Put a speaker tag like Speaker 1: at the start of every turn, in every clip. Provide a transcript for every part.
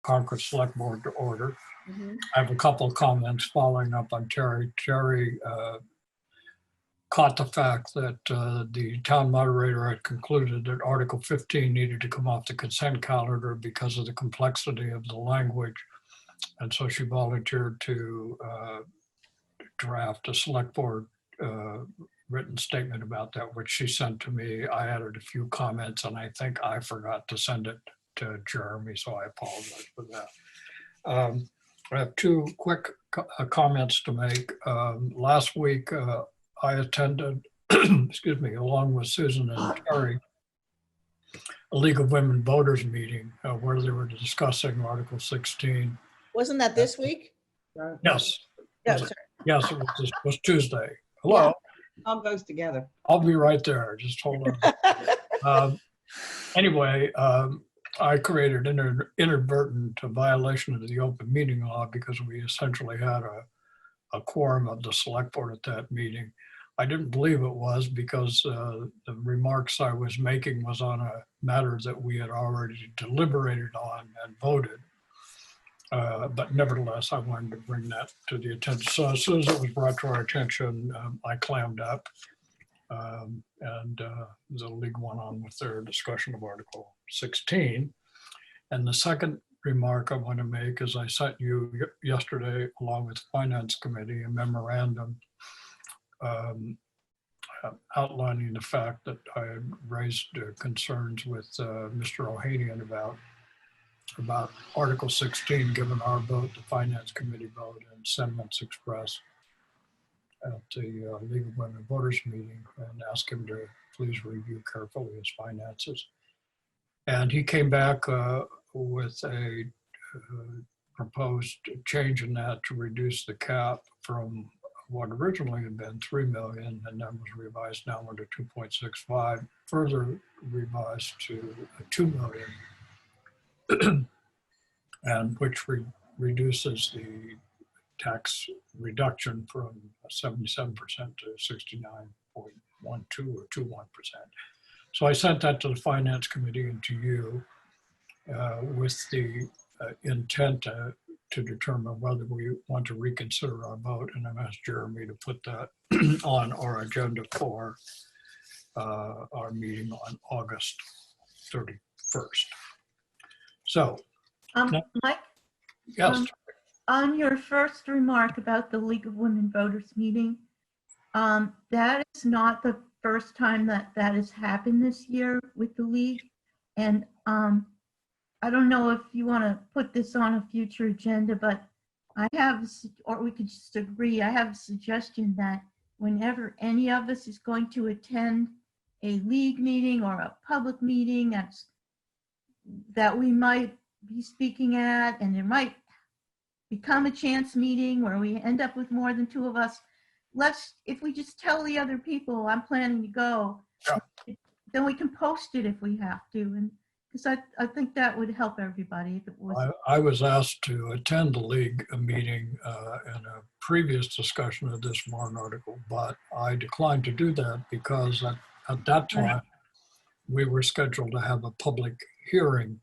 Speaker 1: Concord Select Board to order.
Speaker 2: Mhm.
Speaker 1: I have a couple of comments following up on Terry. Terry caught the fact that the town moderator had concluded that Article 15 needed to come off the consent calendar because of the complexity of the language. And so she volunteered to draft a select board written statement about that, which she sent to me. I added a few comments and I think I forgot to send it to Jeremy, so I apologize for that. I have two quick comments to make. Last week, I attended, excuse me, along with Susan and Terry, a League of Women Voters meeting where they were discussing Article 16.
Speaker 2: Wasn't that this week?
Speaker 1: Yes.
Speaker 2: Yeah, sorry.
Speaker 1: Yes, it was Tuesday. Hello.
Speaker 3: All goes together.
Speaker 1: I'll be right there. Just hold on. Anyway, I created inadvertent violation of the open meeting law because we essentially had a quorum of the select board at that meeting. I didn't believe it was because the remarks I was making was on a matter that we had already deliberated on and voted. But nevertheless, I wanted to bring that to the attention. So as soon as it was brought to our attention, I clammed up and the league went on with their discussion of Article 16. And the second remark I want to make is I sent you yesterday, along with the Finance Committee, a memorandum outlining the fact that I had raised concerns with Mr. Ohanian about Article 16, given our vote, the Finance Committee vote, and sentiments expressed at the League of Women Voters meeting, and ask him to please review carefully his finances. And he came back with a proposed change in that to reduce the cap from what originally had been 3 million and then was revised downward to 2.65, further revised to 2 million, and which reduces the tax reduction from 77% to 69.12 or 21%. So I sent that to the Finance Committee and to you with the intent to determine whether we want to reconsider our vote. And I've asked Jeremy to put that on our agenda for our meeting on August 31st. So,
Speaker 4: Mike,
Speaker 1: yes.
Speaker 4: On your first remark about the League of Women Voters meeting, that is not the first time that has happened this year with the League. And I don't know if you want to put this on a future agenda, but I have, or we could just agree, I have a suggestion that whenever any of us is going to attend a League meeting or a public meeting that we might be speaking at, and there might become a chance meeting where we end up with more than 2 of us, if we just tell the other people I'm planning to go, then we can post it if we have to. And because I think that would help everybody if it was.
Speaker 1: I was asked to attend the League meeting in a previous discussion of this warrant article, but I declined to do that because at that time, we were scheduled to have a public hearing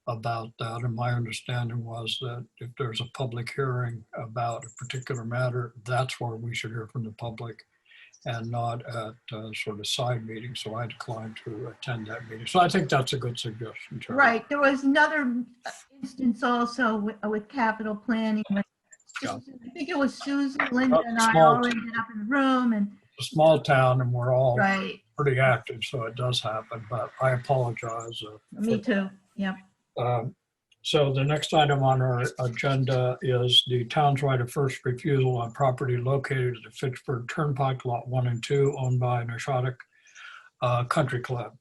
Speaker 1: about that. And my understanding was that if there's a public hearing about a particular matter, that's where we should hear from the public and not at sort of side meetings. So I declined to attend that meeting. So I think that's a good suggestion, Terry.
Speaker 4: Right. There was another instance also with capital planning. I think it was Susan, Linda, and I all ended up in the room. And
Speaker 1: a small town, and we're all
Speaker 4: right.
Speaker 1: pretty active, so it does happen. But I apologize.
Speaker 4: Me too. Yeah.
Speaker 1: So the next item on our agenda is the town's right of first refusal on property located at the Fitchburg Turnpike, Lot 1 and 2, owned by Nashottic Country Club.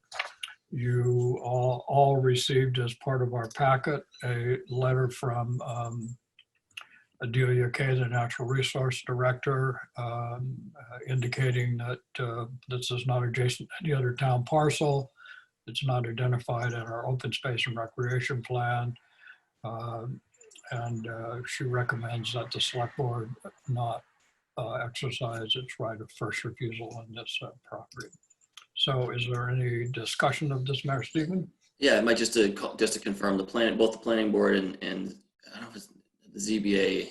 Speaker 1: You all received, as part of our packet, a letter from Adelia Kay, the Natural Resource Director, indicating that this is not adjacent to any other town parcel. It's not identified in our open space and recreation plan. And she recommends that the select board not exercise its right of first refusal on this property. So is there any discussion of this matter, Stephen?
Speaker 3: Yeah, it might just to confirm both the planning board and I don't know if it's the ZBA.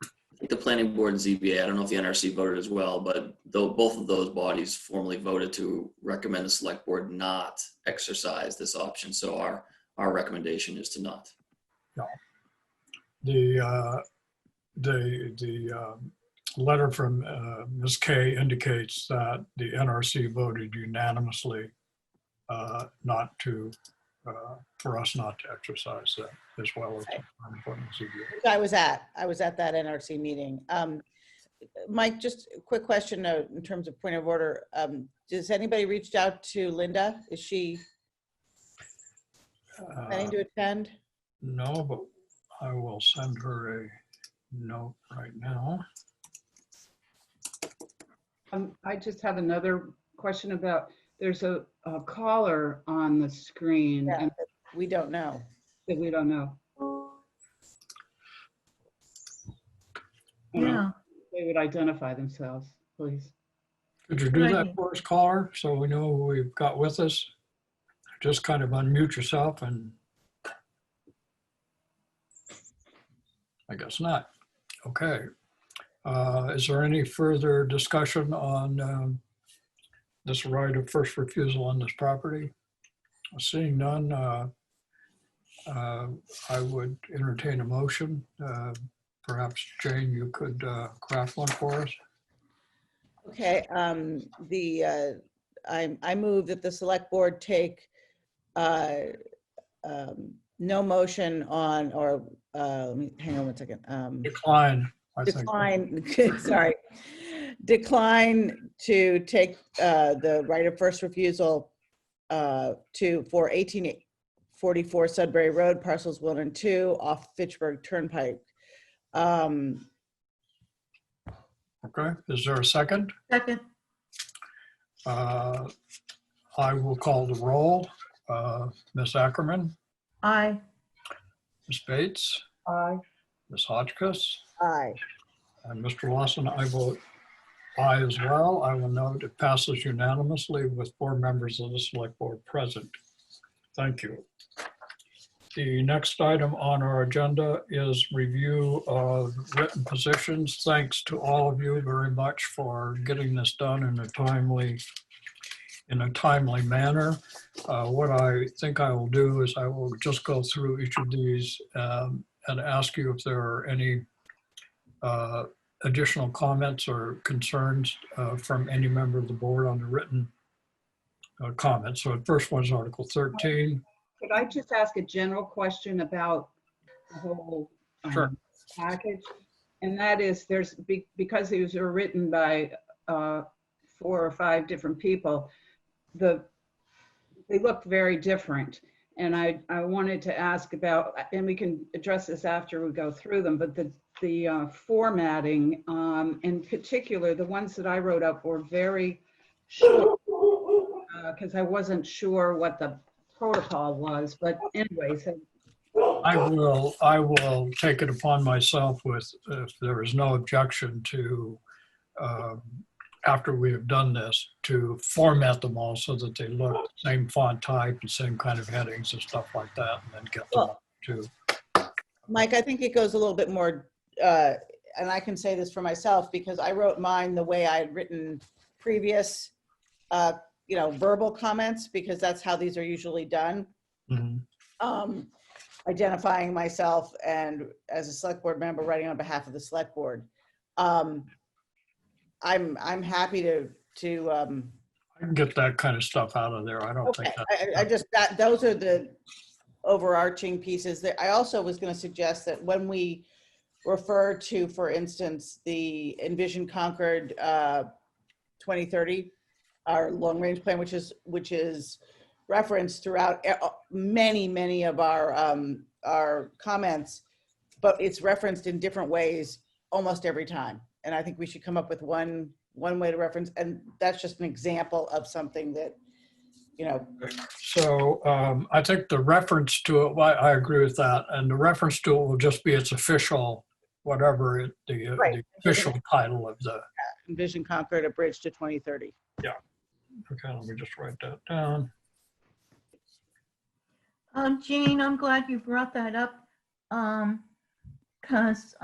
Speaker 3: I think the planning board and ZBA, I don't know if the NRC voted as well, but though both of those bodies formally voted to recommend the select board not exercise this option. So our recommendation is to not.
Speaker 1: The letter from Ms. Kay indicates that the NRC voted unanimously not to, for us not to exercise that, as well as from the ZBA.
Speaker 2: I was at that NRC meeting. Mike, just a quick question in terms of point of order. Does anybody reached out to Linda? Is she planning to attend?
Speaker 1: No, but I will send her a note right now.
Speaker 5: I just have another question about, there's a caller on the screen
Speaker 2: Yeah,
Speaker 5: and
Speaker 2: we don't know.
Speaker 5: that we don't know.
Speaker 4: Yeah.
Speaker 5: They would identify themselves, please.
Speaker 1: Could you do that
Speaker 4: Righty.
Speaker 1: for us, caller, so we know who we've got with us? Just kind of unmute yourself and I guess not. Okay. Is there any further discussion on this right of first refusal on this property? Seeing none, I would entertain a motion. Perhaps Jane, you could craft one for us.
Speaker 2: Okay, I move that the select board take no motion on, or hang on one second.
Speaker 1: Decline, I think.
Speaker 2: Decline, sorry. Decline to take the right of first refusal for 1844 Sudbury Road, parcels 1 and 2 off Fitchburg Turnpike.
Speaker 1: Okay, is there a second?
Speaker 4: Second,
Speaker 1: I will call the roll. Ms. Ackerman,
Speaker 4: aye.
Speaker 1: Ms. Bates,
Speaker 5: Aye.
Speaker 1: Ms. Hotchkiss,
Speaker 2: Aye.
Speaker 1: and Mr. Lawson. I vote aye as well. I will note it passes unanimously with 4 members of the select board present. Thank you. The next item on our agenda is review of written positions. Thanks to all of you very much for getting this done in a timely manner. What I think I will do is I will just go through each of these and ask you if there are any additional comments or concerns from any member of the board on the written comments. So the first one is Article 13.
Speaker 5: Could I just ask a general question about the whole
Speaker 1: Sure.
Speaker 5: package? And that is, because these are written by 4 or 5 different people, they look very different. And I wanted to ask about, and we can address this after we go through them, but the formatting, in particular, the ones that I wrote up were very short because I wasn't sure what the protocol was, but anyways.
Speaker 1: I will take it upon myself if there is no objection to, after we have done this, to format them all so that they look the same font type and same kind of headings and stuff like that, and then get them to.
Speaker 2: Mike, I think it goes a little bit more, and I can say this for myself because I wrote mine the way I had written previous, verbal comments, because that's how these are usually done.
Speaker 1: Mm-hmm.
Speaker 2: Identifying myself and as a select board member writing on behalf of the select board. I'm happy to
Speaker 1: I can get that kind of stuff out of there. I don't
Speaker 2: okay.
Speaker 1: think that.
Speaker 2: I just those are the overarching pieces that I also was going to suggest that when we refer to, for instance, the Envision Concord 2030, our long range plan, which is referenced throughout many of our comments, but it's referenced in different ways almost every time. And I think we should come up with one way to reference, and that's just an example of something that,
Speaker 1: So I think the reference to it, I agree with that. And the reference to it will just be its official, whatever the official title of the.
Speaker 2: Envision Concord, a bridge to 2030.
Speaker 1: Okay, let me just write that down.
Speaker 4: Jane, I'm glad you brought that up. Because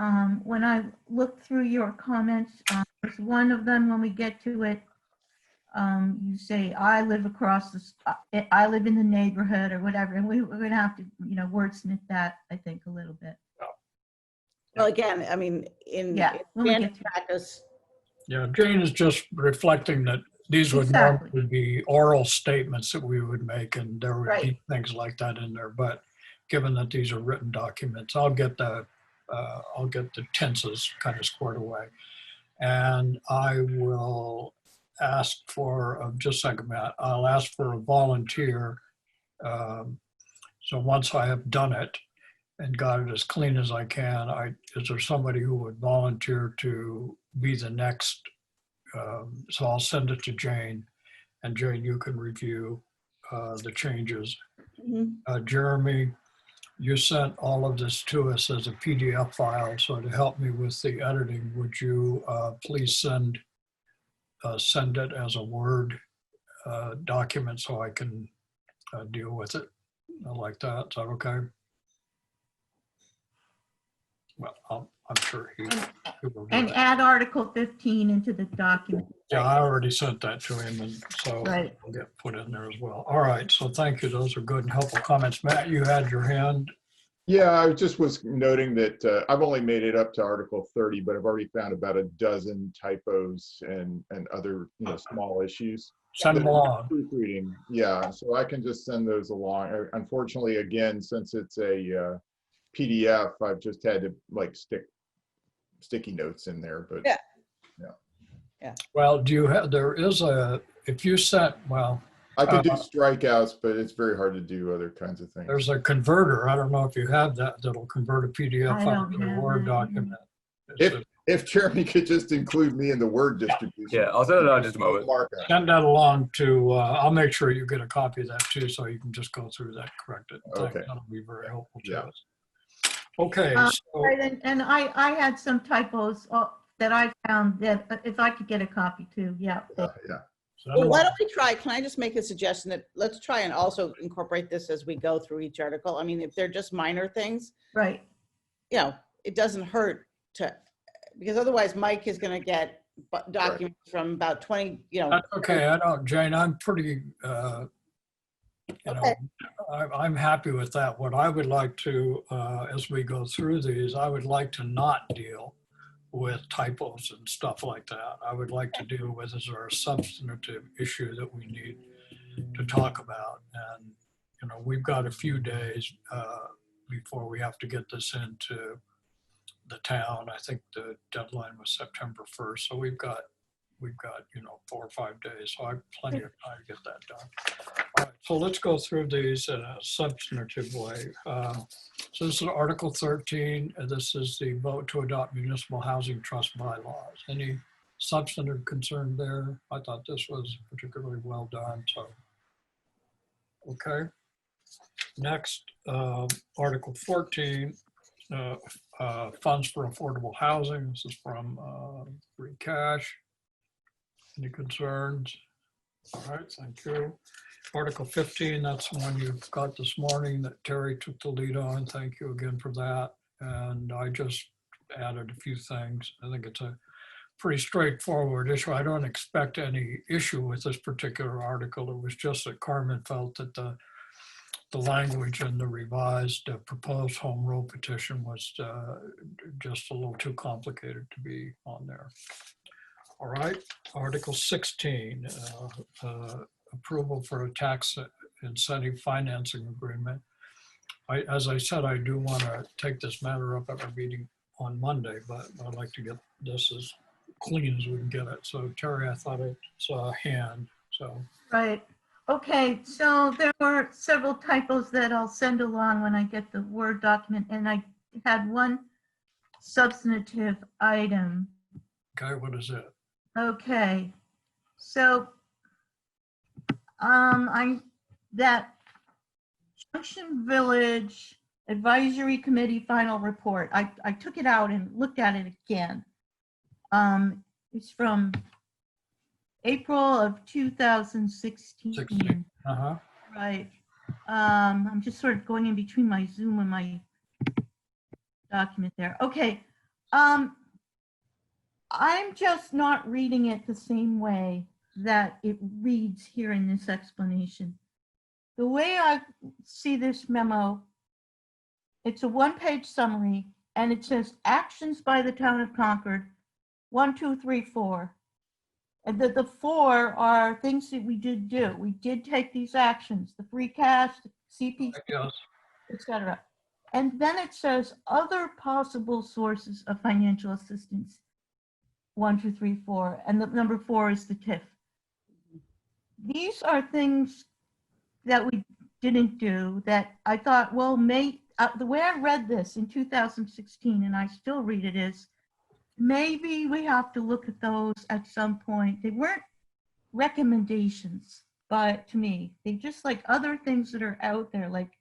Speaker 4: when I looked through your comments, there's one of them when we get to it. You say, I live across I live in the neighborhood or whatever. And we're going to have to, wordsmith that, I think, a little bit.
Speaker 2: Well, again, I mean, in
Speaker 4: Yeah, when we
Speaker 2: standard
Speaker 4: get to
Speaker 2: practice,
Speaker 1: Yeah, Jane is just reflecting that these would
Speaker 4: Exactly.
Speaker 1: normally be oral statements that we would make, and there would
Speaker 4: Right.
Speaker 1: be things like that in there. But given that these are written documents, I'll get the tenses kind of squared away. And I will ask for, just a second, Matt, I'll ask for a volunteer. So once I have done it and got it as clean as I can, is there somebody who would volunteer to be the next? So I'll send it to Jane, and Jane, you can review the changes. Jeremy, you sent all of this to us as a PDF file, so to help me with the editing, would you please send it as a Word document so I can deal with it like that? Is that okay? Well, I'm sure he will do
Speaker 4: And
Speaker 1: that.
Speaker 4: add Article 15 into the document.
Speaker 1: Yeah, I already sent that to him, and so
Speaker 4: Right.
Speaker 1: it'll get put in there as well. All right, so thank you. Those are good and helpful comments. Matt, you had your hand.
Speaker 6: Yeah, I just was noting that I've only made it up to Article 30, but I've already found about a dozen typos and other small issues.
Speaker 1: Send them along.
Speaker 6: Proofreading, yeah, so I can just send those along. Unfortunately, again, since it's a PDF, I've just had to like stick sticky notes in there, but
Speaker 2: Yeah.
Speaker 1: Well, if you sent, well,
Speaker 6: I could do strikeouts, but it's very hard to do other kinds of things.
Speaker 1: there's a converter. I don't know if you have that, that'll convert a PDF
Speaker 4: I
Speaker 1: file
Speaker 4: don't
Speaker 1: to a
Speaker 4: have
Speaker 1: Word
Speaker 4: that.
Speaker 1: document. It's
Speaker 6: If Jeremy could just include me in the Word distribution.
Speaker 7: Yeah, I'll send it out in just a moment.
Speaker 6: Markup.
Speaker 1: Send that along to, I'll make sure you get a copy of that too, so you can just go through that, correct it.
Speaker 6: Okay.
Speaker 1: That'll be very helpful to
Speaker 6: Yeah.
Speaker 1: us. Okay, so,
Speaker 4: Right, and I had some typos that I found that if I could get a copy too, yeah.
Speaker 6: Yeah.
Speaker 2: well, why don't we try, can I just make a suggestion that let's try and also incorporate this as we go through each article? I mean, if they're just minor things,
Speaker 4: Right,
Speaker 2: it doesn't hurt to, because otherwise Mike is going to get documents from about 20,
Speaker 1: that's okay. Jane, I'm pretty,
Speaker 2: Okay.
Speaker 1: I'm happy with that. What I would like to, as we go through these, I would like to not deal with typos and stuff like that. I would like to deal with, is there a substantive issue that we need to talk about? And, we've got a few days before we have to get this into the town. I think the deadline was September 1st. So we've got 4 or 5 days. So I have plenty of time to get that done. All right, so let's go through these in a substantive way. So this is Article 13. And this is the vote to adopt municipal housing trust bylaws. Any substantive concern there? I thought this was particularly well done. So, okay. Next, Article 14, funds for affordable housing. This is from free cash. Any concerns? All right, thank you. Article 15, that's the one you got this morning that Terry took the lead on. Thank you again for that. And I just added a few things. I think it's a pretty straightforward issue. I don't expect any issue with this particular article. It was just that Carmen felt that the language in the revised proposed home rule petition was just a little too complicated to be on there. All right, Article 16, approval for a tax incentive financing agreement. As I said, I do want to take this matter up at our meeting on Monday, but I'd like to get this as clean as we can get it. So Terry, I thought I saw a hand, so.
Speaker 4: right. Okay, so there were several typos that I'll send along when I get the Word document, and I had one substantive item.
Speaker 1: Okay, what is it?
Speaker 4: Okay, so that Junction Village Advisory Committee final report, I took it out and looked at it again. It's from April of 2016.
Speaker 1: 16. Uh-huh.
Speaker 4: Right. I'm just sort of going in between my Zoom and my document there. Okay. I'm just not reading it the same way that it reads here in this explanation. The way I see this memo, it's a one-page summary, and it says actions by the town of Concord, 1, 2, 3, 4. And the 4 are things that we did do. We did take these actions, the free cash, the CP,
Speaker 1: Yes.
Speaker 4: etc. And then it says other possible sources of financial assistance, 1, 2, 3, 4, and the number 4 is the TIF. These are things that we didn't do that I thought, well, the way I read this in 2016, and I still read it, is maybe we have to look at those at some point. They weren't recommendations, but to me, they just like other things that are out there, like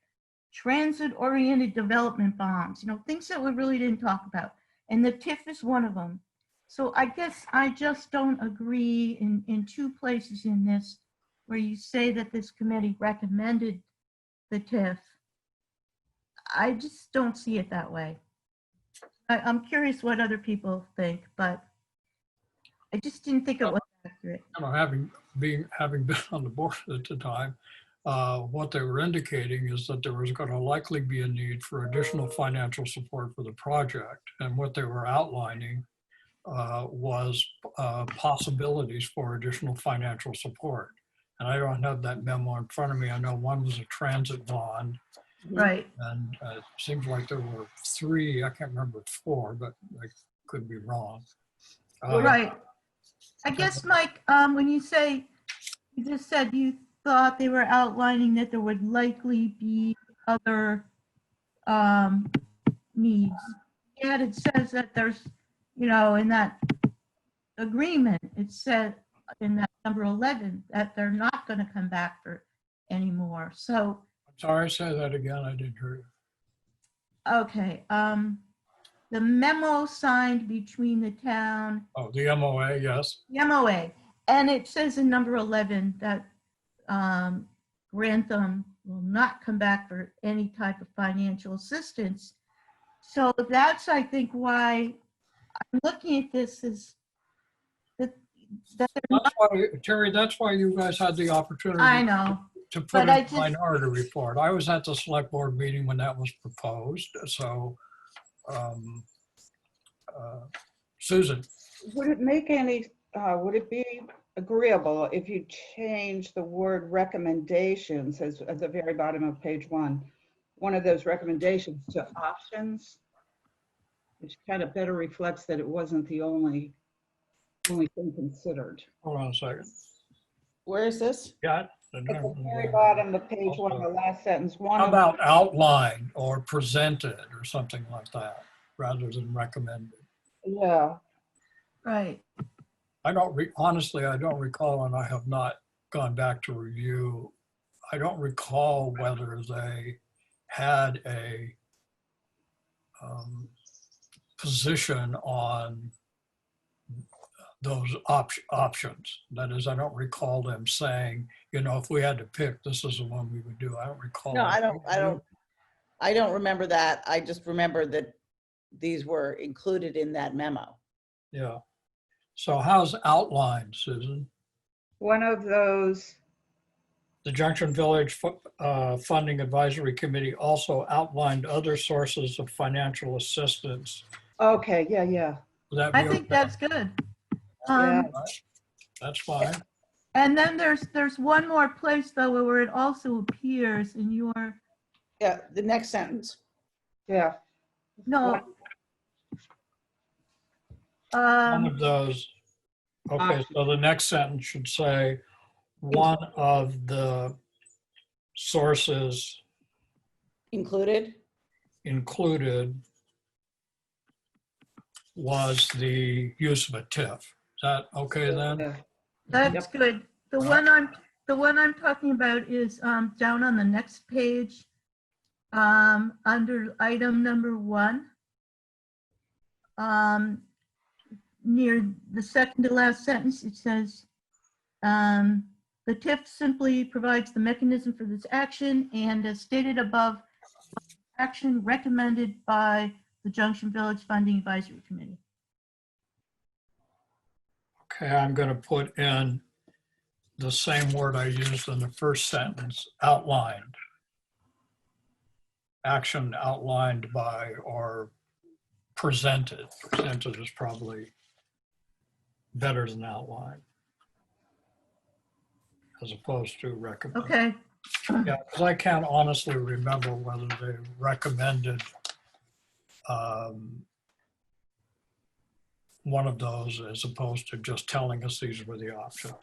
Speaker 4: transit-oriented development bonds, things that we really didn't talk about. And the TIF is one of them. So I guess I just don't agree in 2 places in this where you say that this committee recommended the TIF. I just don't see it that way. I'm curious what other people think, but I just didn't think it was accurate.
Speaker 1: Having been on the board at the time, what they were indicating is that there was going to likely be a need for additional financial support for the project. And what they were outlining was possibilities for additional financial support. And I don't have that memo in front of me. I know one was a transit bond,
Speaker 4: Right.
Speaker 1: and it seems like there were 3, I can't remember 4, but I could be wrong.
Speaker 4: Right. I guess, Mike, when you just said you thought they were outlining that there would likely be other needs. Yet it says that there's, in that agreement, it said in that number 11 that they're not going to come back for any more. So,
Speaker 1: Sorry, say that again. I didn't hear you.
Speaker 4: okay. The memo signed between the town,
Speaker 1: Oh, the MOA, yes.
Speaker 4: the MOA, and it says in number 11 that Grantham will not come back for any type of financial assistance. So that's, I think, why I'm looking at this as that they're not,
Speaker 1: That's why, Terry, that's why you guys had the opportunity
Speaker 4: I know,
Speaker 1: to put
Speaker 4: but
Speaker 1: in
Speaker 4: I
Speaker 1: a
Speaker 4: just-
Speaker 1: minority report. I was at the select board meeting when that was proposed. So, Susan,
Speaker 5: Would it make any, would it be agreeable if you change the word recommendations as at the very bottom of page 1, one of those recommendations to options, which kind of better reflects that it wasn't the only thing considered.
Speaker 1: hold on a second.
Speaker 2: Where is this?
Speaker 1: Got it?
Speaker 5: At the very bottom of page 1, the last sentence, one
Speaker 1: How
Speaker 5: of
Speaker 1: about outlined or presented or something like that, rather than recommended?
Speaker 5: yeah.
Speaker 4: right.
Speaker 1: Honestly, I don't recall, and I have not gone back to review. I don't recall whether they had a position on those options. That is, I don't recall them saying, if we had to pick, this is the one we would do. I don't recall.
Speaker 2: No,
Speaker 1: that.
Speaker 2: I don't remember that. I just remember that these were included in that memo.
Speaker 1: Yeah. So how's outlined, Susan?
Speaker 5: One of those,
Speaker 1: The Junction Village Funding Advisory Committee also outlined other sources of financial assistance.
Speaker 5: okay, yeah.
Speaker 1: Would that be
Speaker 4: I think
Speaker 1: okay?
Speaker 4: that's good.
Speaker 5: Yeah.
Speaker 1: That's fine.
Speaker 4: And then there's one more place though where it also appears in your,
Speaker 2: Yeah, the next sentence.
Speaker 5: Yeah.
Speaker 4: no.
Speaker 1: One of those. Okay, so the next sentence should say, one of the sources
Speaker 2: Included?
Speaker 1: included was the use of a TIF. Is that okay then?
Speaker 5: Yeah.
Speaker 4: That's good. The one I'm talking about is down on the next page, under item number 1, near the second to last sentence. It says the The TIF simply provides the mechanism for this action, and as stated above, action recommended by the Junction Village Funding Advisory Committee.
Speaker 1: Okay, I'm going to put in the same word I used in the first sentence, outlined. Action outlined by or presented. Presented is probably better than outlined, as opposed to recommend.
Speaker 4: Okay,
Speaker 1: Yeah, because I can't honestly remember whether they recommended one of those as opposed to just telling us these were the options.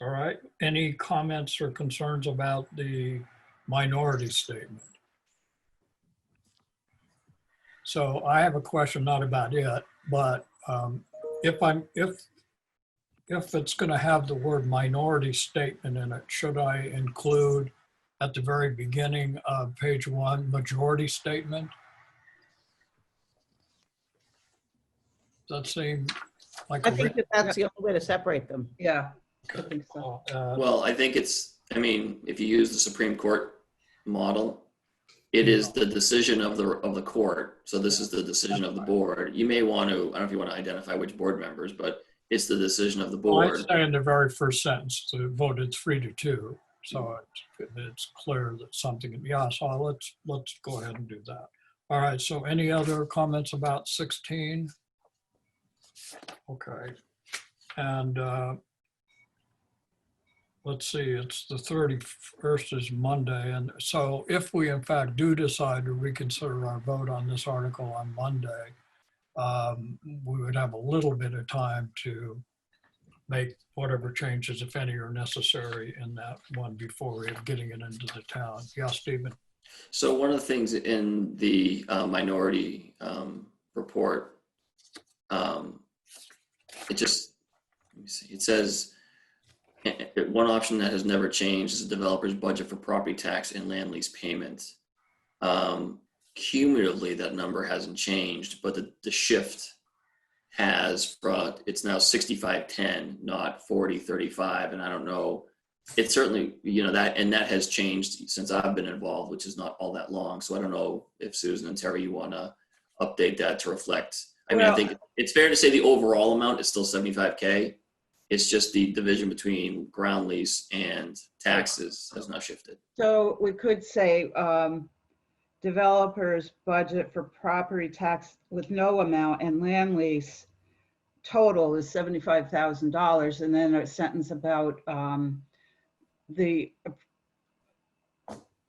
Speaker 1: All right, any comments or concerns about the minority statement? So I have a question, not about it, but if it's going to have the word minority statement in it, should I include at the very beginning of page 1, majority statement? Does that seem like
Speaker 2: I think that that's the only way to separate them.
Speaker 5: Yeah, I think so.
Speaker 3: Well, I think it's, I mean, if you use the Supreme Court model, it is the decision of the court. So this is the decision of the board. You may want to, I don't know if you want to identify which board members, but it's the decision of the
Speaker 1: I'd
Speaker 3: board.
Speaker 1: say in the very first sentence, the vote is 3-2. So it's clear that something, yeah, so let's go ahead and do that. All right, so any other comments about 16? Okay, and let's see, it's the 31st is Monday. And so if we in fact do decide to reconsider our vote on this article on Monday, we would have a little bit of time to make whatever changes, if any, are necessary in that one before we're getting it into the town. Yeah, Stephen.
Speaker 3: So one of the things in the minority report, it just, let me see, it says, one option that has never changed is the developer's budget for property tax and land lease payments. Cumulatively, that number hasn't changed, but the shift has brought, it's now 65-10, not 40-35. And I don't know, it certainly, you know, that has changed since I've been involved, which is not all that long. So I don't know if Susan and Terry, you want to update that to reflect. I mean, I think it's fair to say the overall amount is still 75K. It's just the division between ground lease and taxes has not shifted.
Speaker 5: So we could say developers budget for property tax with no amount and land lease total is $75,000. And then a sentence about the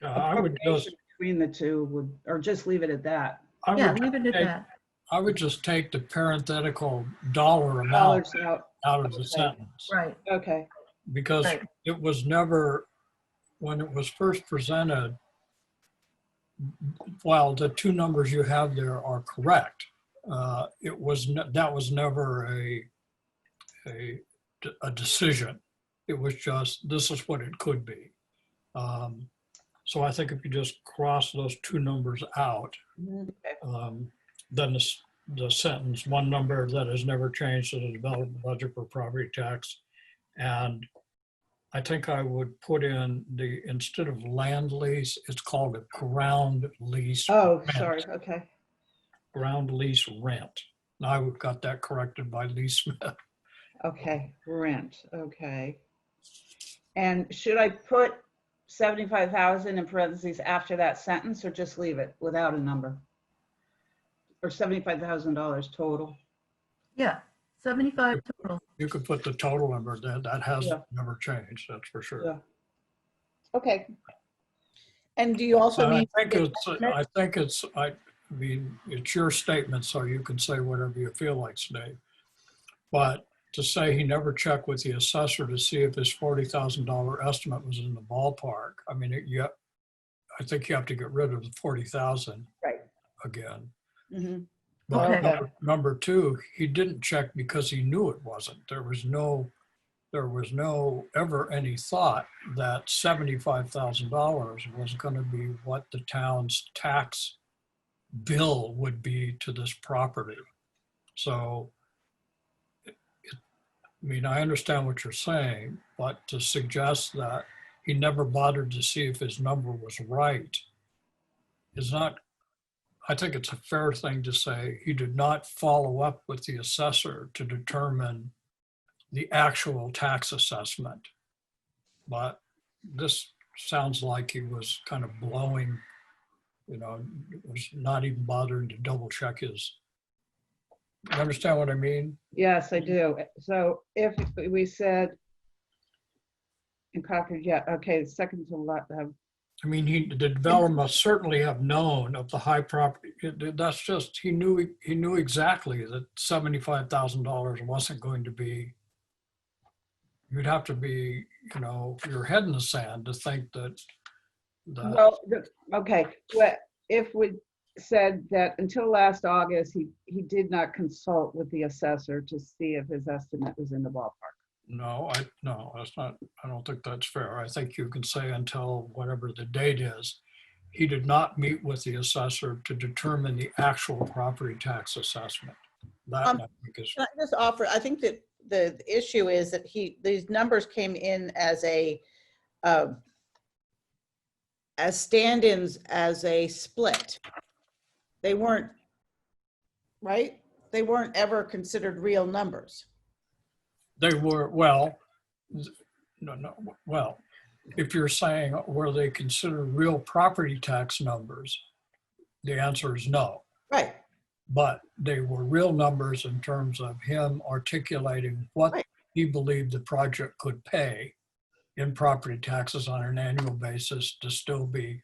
Speaker 1: I would just,
Speaker 5: between the two would, or just leave it at that.
Speaker 4: yeah, leave it at that.
Speaker 1: I would just take the parenthetical dollar amount
Speaker 5: Dollars
Speaker 1: out of the
Speaker 5: Okay.
Speaker 1: sentence.
Speaker 4: Right,
Speaker 5: Okay.
Speaker 1: Because
Speaker 4: Right.
Speaker 1: it was never, when it was first presented, while the two numbers you have there are correct, it was that was never a decision. It was just, this is what it could be. So I think if you just cross those two numbers out, then the sentence, one number that has never changed is the development budget for property tax. And I think I would put in the, instead of land lease, it's called a ground lease.
Speaker 5: Oh,
Speaker 1: rent.
Speaker 5: sorry. Okay.
Speaker 1: Ground lease rent. Now I would got that corrected by Lee Smith.
Speaker 5: Okay. Rent. Okay. And should I put 75,000 in parentheses after that sentence or just leave it without a number? Or $75,000 total?
Speaker 4: yeah, 75 total.
Speaker 1: You could put the total number that has
Speaker 5: Yeah.
Speaker 1: never changed, that's for sure.
Speaker 5: Yeah.
Speaker 2: Okay. And do you also
Speaker 1: I
Speaker 2: need?
Speaker 1: think I mean, it's your statement, so you can say whatever you feel like today. But to say he never checked with the assessor to see if his $40,000 estimate was in the ballpark, I mean, I think you have to get rid of the 40,000
Speaker 2: Right.
Speaker 1: again.
Speaker 2: Mhm.
Speaker 1: But
Speaker 4: Okay.
Speaker 1: number two, he didn't check because he knew it wasn't. There was no ever any thought that $75,000 was going to be what the town's tax bill would be to this property. So I mean, I understand what you're saying, but to suggest that he never bothered to see if his number was right is not, I think it's a fair thing to say he did not follow up with the assessor to determine the actual tax assessment. But this sounds like he was kind of blowing, was not even bothering to double check his. You understand what I mean?
Speaker 5: Yes, I do. So if we said in Concord, yeah, okay, second to last,
Speaker 1: I mean, the developer must certainly have known of the high property. That's just, he knew exactly that $75,000 wasn't going to be, you'd have to be, your head in the sand to think that.
Speaker 5: well, okay, well, if we said that until last August, he did not consult with the assessor to see if his estimate was in the ballpark.
Speaker 1: No, that's not, I don't think that's fair. I think you can say until whatever the date is, he did not meet with the assessor to determine the actual property tax assessment. That I think is,
Speaker 2: Can I just offer, I think that the issue is that these numbers came in as stand-ins as a split. They weren't, right? They weren't ever considered real numbers.
Speaker 1: they were, well, well, if you're saying were they considered real property tax numbers, the answer is no.
Speaker 2: Right.
Speaker 1: But they were real numbers in terms of him articulating what
Speaker 2: Right.
Speaker 1: he believed the project could pay in property taxes on an annual basis to still be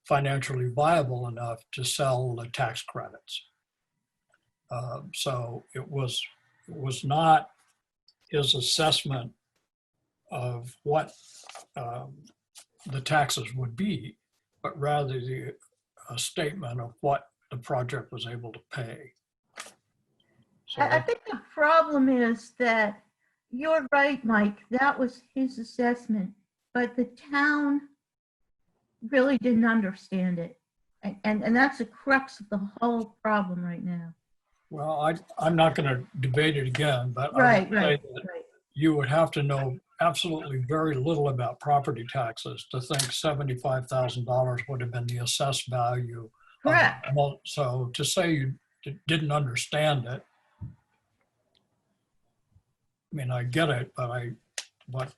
Speaker 1: financially viable enough to sell the tax credits. So it was not his assessment of what the taxes would be, but rather a statement of what the project was able to pay. So
Speaker 4: I think the problem is that you're right, Mike, that was his assessment, but the town really didn't understand it. And that's the crux of the whole problem right now.
Speaker 1: well, I'm not going to debate it again, but I
Speaker 4: Right,
Speaker 1: would say
Speaker 4: right,
Speaker 1: that
Speaker 4: right.
Speaker 1: you would have to know absolutely very little about property taxes to think $75,000 would have been the assessed value.
Speaker 4: Correct.
Speaker 1: So to say you didn't understand it, I mean, I get it, but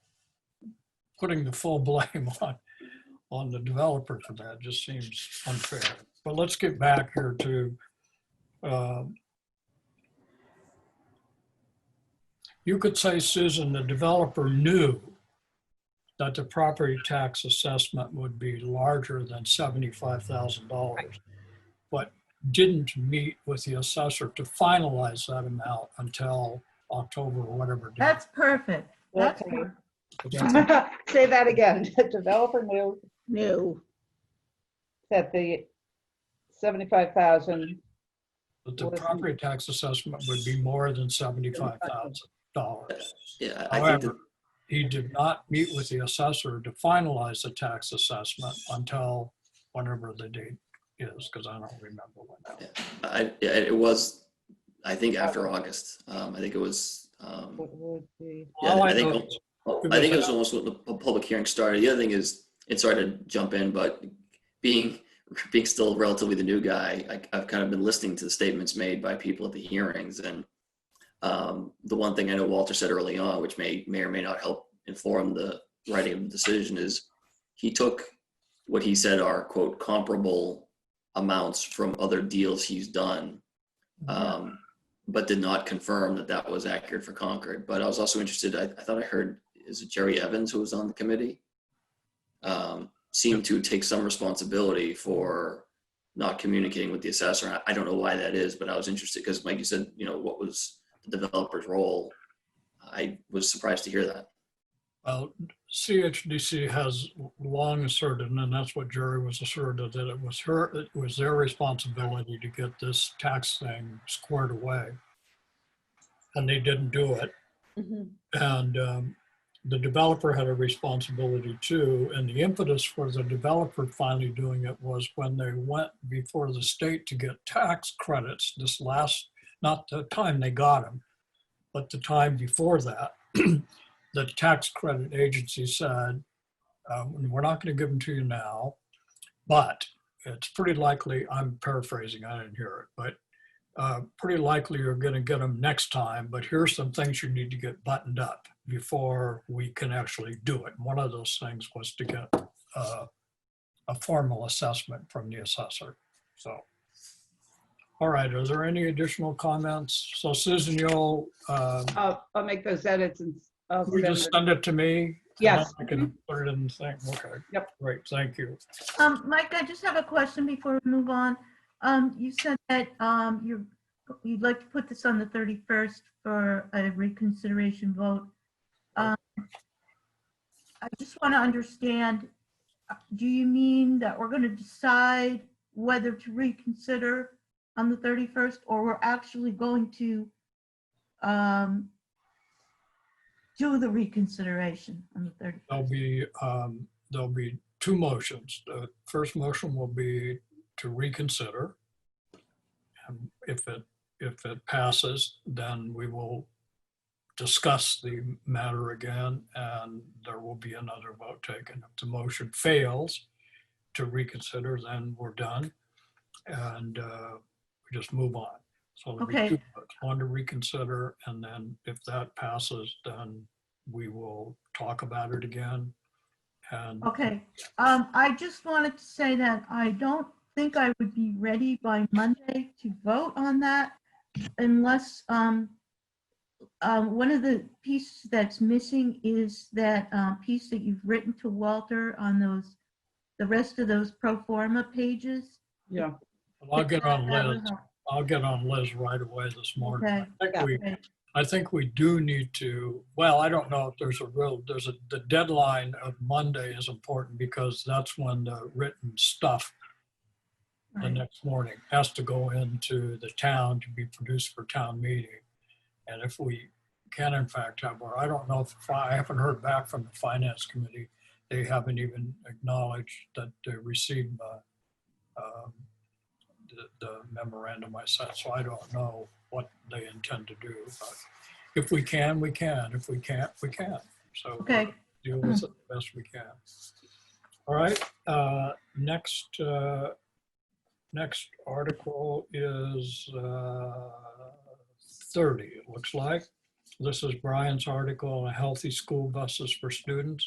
Speaker 1: putting the full blame on the developer for that just seems unfair. But let's get back here to, you could say, Susan, the developer knew that the property tax assessment would be larger than $75,000, but didn't meet with the assessor to finalize that amount until October or whatever date.
Speaker 4: That's perfect. That's
Speaker 5: Okay.
Speaker 4: perfect.
Speaker 5: Say that again. The developer knew
Speaker 2: New.
Speaker 5: that the 75,000,
Speaker 1: But the property tax assessment would be more than $75,000.
Speaker 3: Yeah, I think that,
Speaker 1: However, he did not meet with the assessor to finalize the tax assessment until whenever the date is, because I don't remember when that was.
Speaker 3: it was, I think after August. I think it was,
Speaker 5: what would be,
Speaker 3: yeah,
Speaker 1: All
Speaker 3: I think,
Speaker 1: know-
Speaker 3: I think it was almost when the public hearing started. The other thing is, and sorry to jump in, but being still relatively the new guy, I've kind of been listening to the statements made by people at the hearings. And the one thing I know Walter said early on, which may or may not help inform the writing of the decision, is he took what he said are, quote, comparable amounts from other deals he's done, but did not confirm that that was accurate for Concord. But I was also interested, I thought I heard, is it Jerry Evans who was on the committee? Seemed to take some responsibility for not communicating with the assessor. I don't know why that is, but I was interested because, Mike, you said, what was the developer's role? I was surprised to hear that.
Speaker 1: Well, CHDC has long asserted, and that's what Jerry was asserted, that it was their responsibility to get this tax thing squared away. And they didn't do it.
Speaker 2: Mhm.
Speaker 1: And the developer had a responsibility too. And the impetus for the developer finally doing it was when they went before the state to get tax credits not the time they got them, but the time before that. the tax credit agency said, we're not going to give them to you now, but it's pretty likely, I'm paraphrasing, I didn't hear it, but pretty likely you're going to get them next time, but here's some things you need to get buttoned up before we can actually do it. One of those things was to get a formal assessment from the assessor. So, all right, is there any additional comments? So Susan, you'll
Speaker 5: I'll make those edits and I'll
Speaker 1: you
Speaker 5: send
Speaker 1: just
Speaker 5: it.
Speaker 1: send it to me?
Speaker 5: Yes.
Speaker 1: I can put it in the thing. Okay.
Speaker 5: Yep.
Speaker 1: Great, thank you.
Speaker 4: Mike, I just have a question before we move on. You said that you'd like to put this on the 31st for a reconsideration vote. I just want to understand, do you mean that we're going to decide whether to reconsider on the 31st, or we're actually going to do the reconsideration on the 31st?
Speaker 1: There'll be two motions. The first motion will be to reconsider. And if it passes, then we will discuss the matter again, and there will be another vote taken. If the motion fails to reconsider, then we're done, and we just move on. So there'll be
Speaker 4: Okay.
Speaker 1: two votes, one to reconsider, and then if that passes, then we will talk about it again. And
Speaker 4: Okay, I just wanted to say that I don't think I would be ready by Monday to vote on that unless, one of the pieces that's missing is that piece that you've written to Walter on the rest of those pro forma pages.
Speaker 5: Yeah.
Speaker 1: I'll get on
Speaker 4: That would
Speaker 1: Liz.
Speaker 4: help.
Speaker 1: I'll get on Liz right away this morning.
Speaker 4: Okay. Okay.
Speaker 1: I think we do need to, well, I don't know if the deadline of Monday is important because that's when the written stuff the
Speaker 4: Right.
Speaker 1: next morning has to go into the town to be produced for town meeting. And if we can in fact have, or I don't know if I haven't heard back from the finance committee. They haven't even acknowledged that they received the memorandum I sent. So I don't know what they intend to do, but if we can, we can. If we can't, we can't. So
Speaker 4: Okay.
Speaker 1: deal with it the best we can. All right, next article is 30, it looks like. This is Brian's article on healthy school buses for students.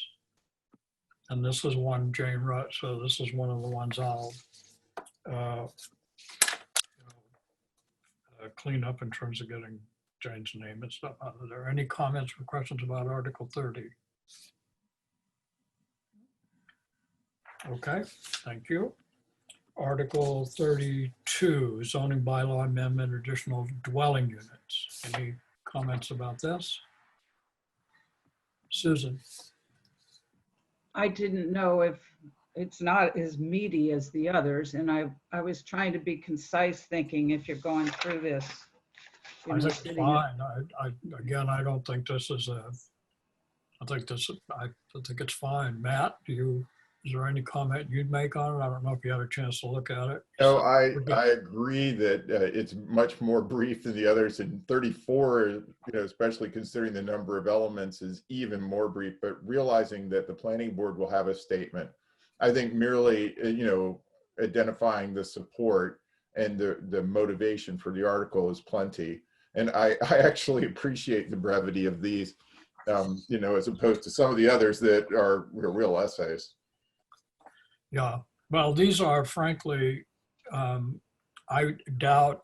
Speaker 1: And this is one Jane wrote, so this is one of the ones I'll clean up in terms of getting Jane's name and stuff out of there. Any comments or questions about Article 30? Okay, thank you. Article 32, zoning bylaw amendment, additional dwelling units. Any comments about this? Susan?
Speaker 5: I didn't know if it's not as meaty as the others, and I was trying to be concise, thinking if you're going through this. you
Speaker 1: I
Speaker 5: know,
Speaker 1: think it's
Speaker 5: sitting-
Speaker 1: fine. Again, I don't think this is I think it's fine. Matt, is there any comment you'd make on it? I don't know if you had a chance to look at it.
Speaker 6: No, I agree that it's much more brief than the others. And 34, especially considering the number of elements, is even more brief. But realizing that the planning board will have a statement, I think merely identifying the support and the motivation for the article is plenty. And I actually appreciate the brevity of these, as opposed to some of the others that are real essays.
Speaker 1: Yeah, well, these are frankly, I doubt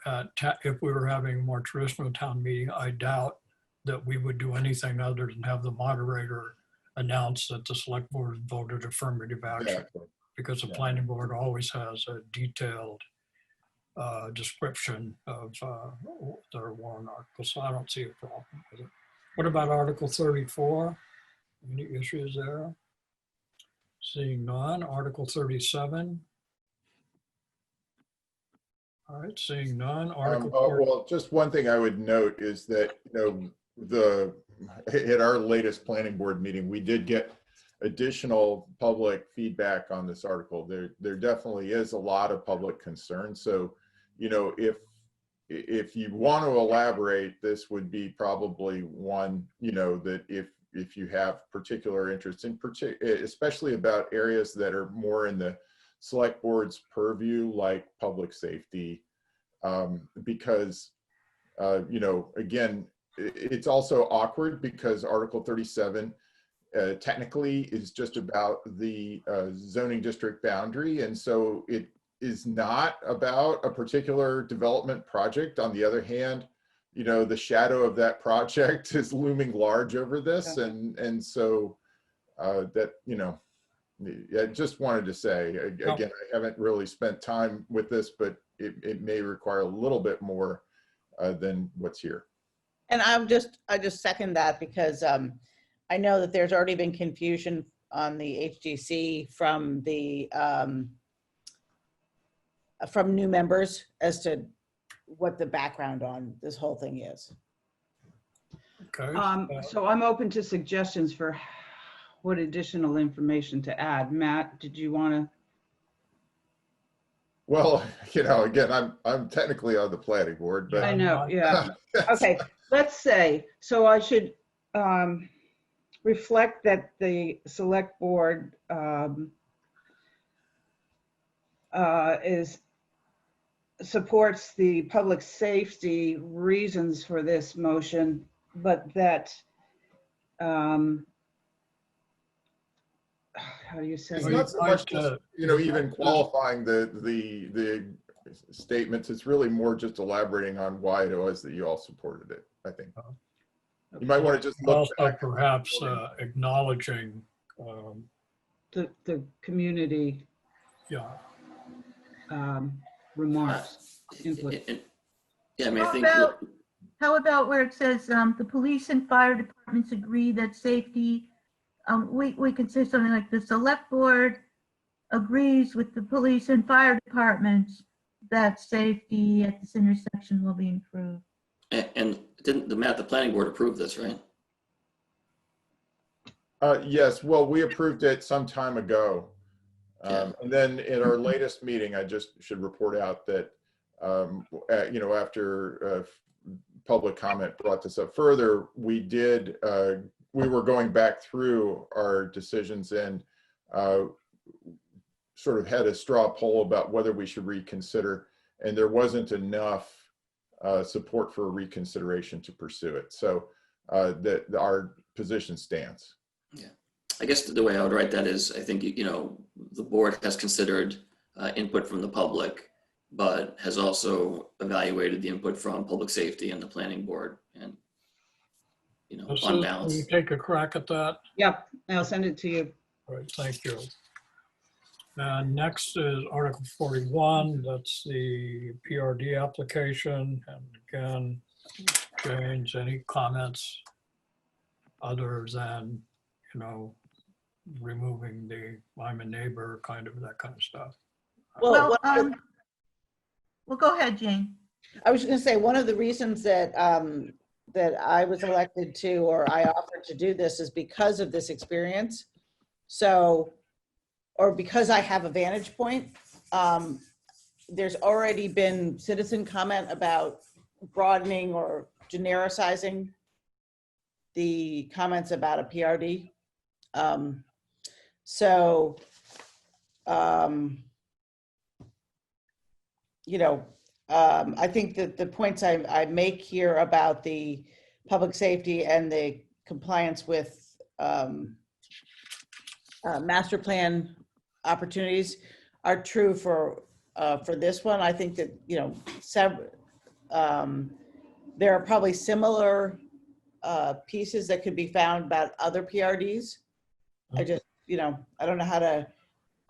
Speaker 1: if we were having a more traditional town meeting, I doubt that we would do anything other than have the moderator announce that the select board voted affirmative action.
Speaker 6: Exactly.
Speaker 1: Because the
Speaker 6: Yeah.
Speaker 1: planning board always has a detailed description of their warrant article, so I don't see a problem with it. What about Article 34? Any issues there? Seeing none. Article 37. All right, seeing none. Article 40.
Speaker 6: Well, just one thing I would note is that, at our latest planning board meeting, we did get additional public feedback on this article. There definitely is a lot of public concern. So, if if you want to elaborate, this would be probably one, that if you have particular interest in especially about areas that are more in the select board's purview, like public safety, because, again, it's also awkward because Article 37 technically is just about the zoning district boundary. And so it is not about a particular development project. On the other hand, the shadow of that project is looming large over this. And so that, I just wanted to say, again, I haven't really spent time with this, but it may require a little bit more than what's here.
Speaker 2: And I just second that because I know that there's already been confusion on the HGC from the from new members as to what the background on this whole thing is.
Speaker 1: Okay.
Speaker 5: So I'm open to suggestions for what additional information to add. Matt, did you want to?
Speaker 6: Well, again, I'm technically on the planning board, but
Speaker 5: I know, yeah. Okay, let's say, so I should reflect that the select board supports the public safety reasons for this motion, but that, how do you say?
Speaker 6: it's
Speaker 1: Well,
Speaker 6: not so
Speaker 1: you'd
Speaker 6: much
Speaker 1: like
Speaker 6: just,
Speaker 1: to-
Speaker 6: even qualifying the statements. It's really more just elaborating on why it was that you all supported it, I think. You might want to just look
Speaker 1: Also
Speaker 6: back.
Speaker 1: perhaps acknowledging,
Speaker 5: The community
Speaker 1: yeah,
Speaker 5: remarks, input.
Speaker 3: Yeah, I mean, I
Speaker 4: How
Speaker 3: think,
Speaker 4: about- How about where it says, the police and fire departments agree that safety, we could say something like the select board agrees with the police and fire departments that safety at this intersection will be improved.
Speaker 3: and didn't the planning board approve this, right?
Speaker 6: Yes, well, we approved it some time ago. And then in our latest meeting, I just should report out that, after public comment brought this up further, we were going back through our decisions and sort of had a straw poll about whether we should reconsider, and there wasn't enough support for a reconsideration to pursue it. So that our position stands.
Speaker 3: Yeah, I guess the way I would write that is, I think, the board has considered input from the public, but has also evaluated the input from public safety and the planning board, and, on
Speaker 1: Will you
Speaker 3: balance.
Speaker 1: take a crack at that?
Speaker 5: Yep, I'll send it to you.
Speaker 1: All right, thank you. And next is Article 41, that's the PRD application. And again, James, any comments other than, removing the I'm a neighbor kind of, that kind of stuff?
Speaker 2: Well,
Speaker 4: Well, go ahead, Jane.
Speaker 2: I was going to say, one of the reasons that that I was elected to, or I offered to do this, is because of this experience. So, or because I have a vantage point. There's already been citizen comment about broadening or genericizing the comments about a PRD. I think that the points I make here about the public safety and the compliance with master plan opportunities are true for this one. I think that, there are probably similar pieces that could be found about other PRDs. I just, I don't know how to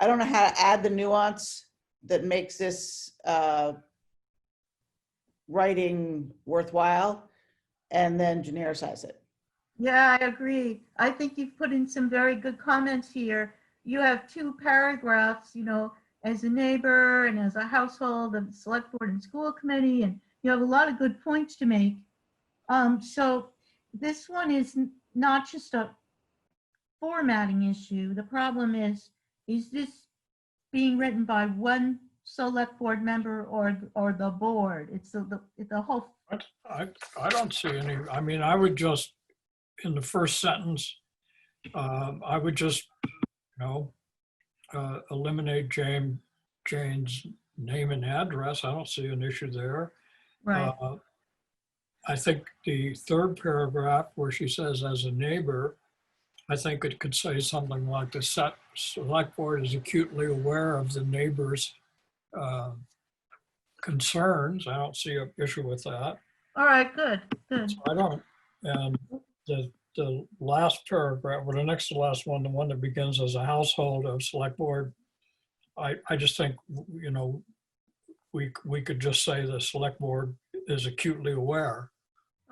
Speaker 2: add the nuance that makes this writing worthwhile and then genericize it.
Speaker 4: Yeah, I agree. I think you've put in some very good comments here. You have 2 paragraphs, as a neighbor and as a household of the select board and school committee, and you have a lot of good points to make. So this one is not just a formatting issue. The problem is this being written by one select board member or the board. It's the whole,
Speaker 1: But I don't see any, I mean, I would just, in the first sentence, I would just, eliminate Jane's name and address. I don't see an issue there.
Speaker 4: right.
Speaker 1: I think the third paragraph where she says as a neighbor, I think it could say something like the select board is acutely aware of the neighbor's concerns. I don't see an issue with that.
Speaker 4: All right, good, good.
Speaker 1: So I don't, and the last paragraph, or the next to last one, the one that begins as a household of select board, I just think, we could just say the select board is acutely aware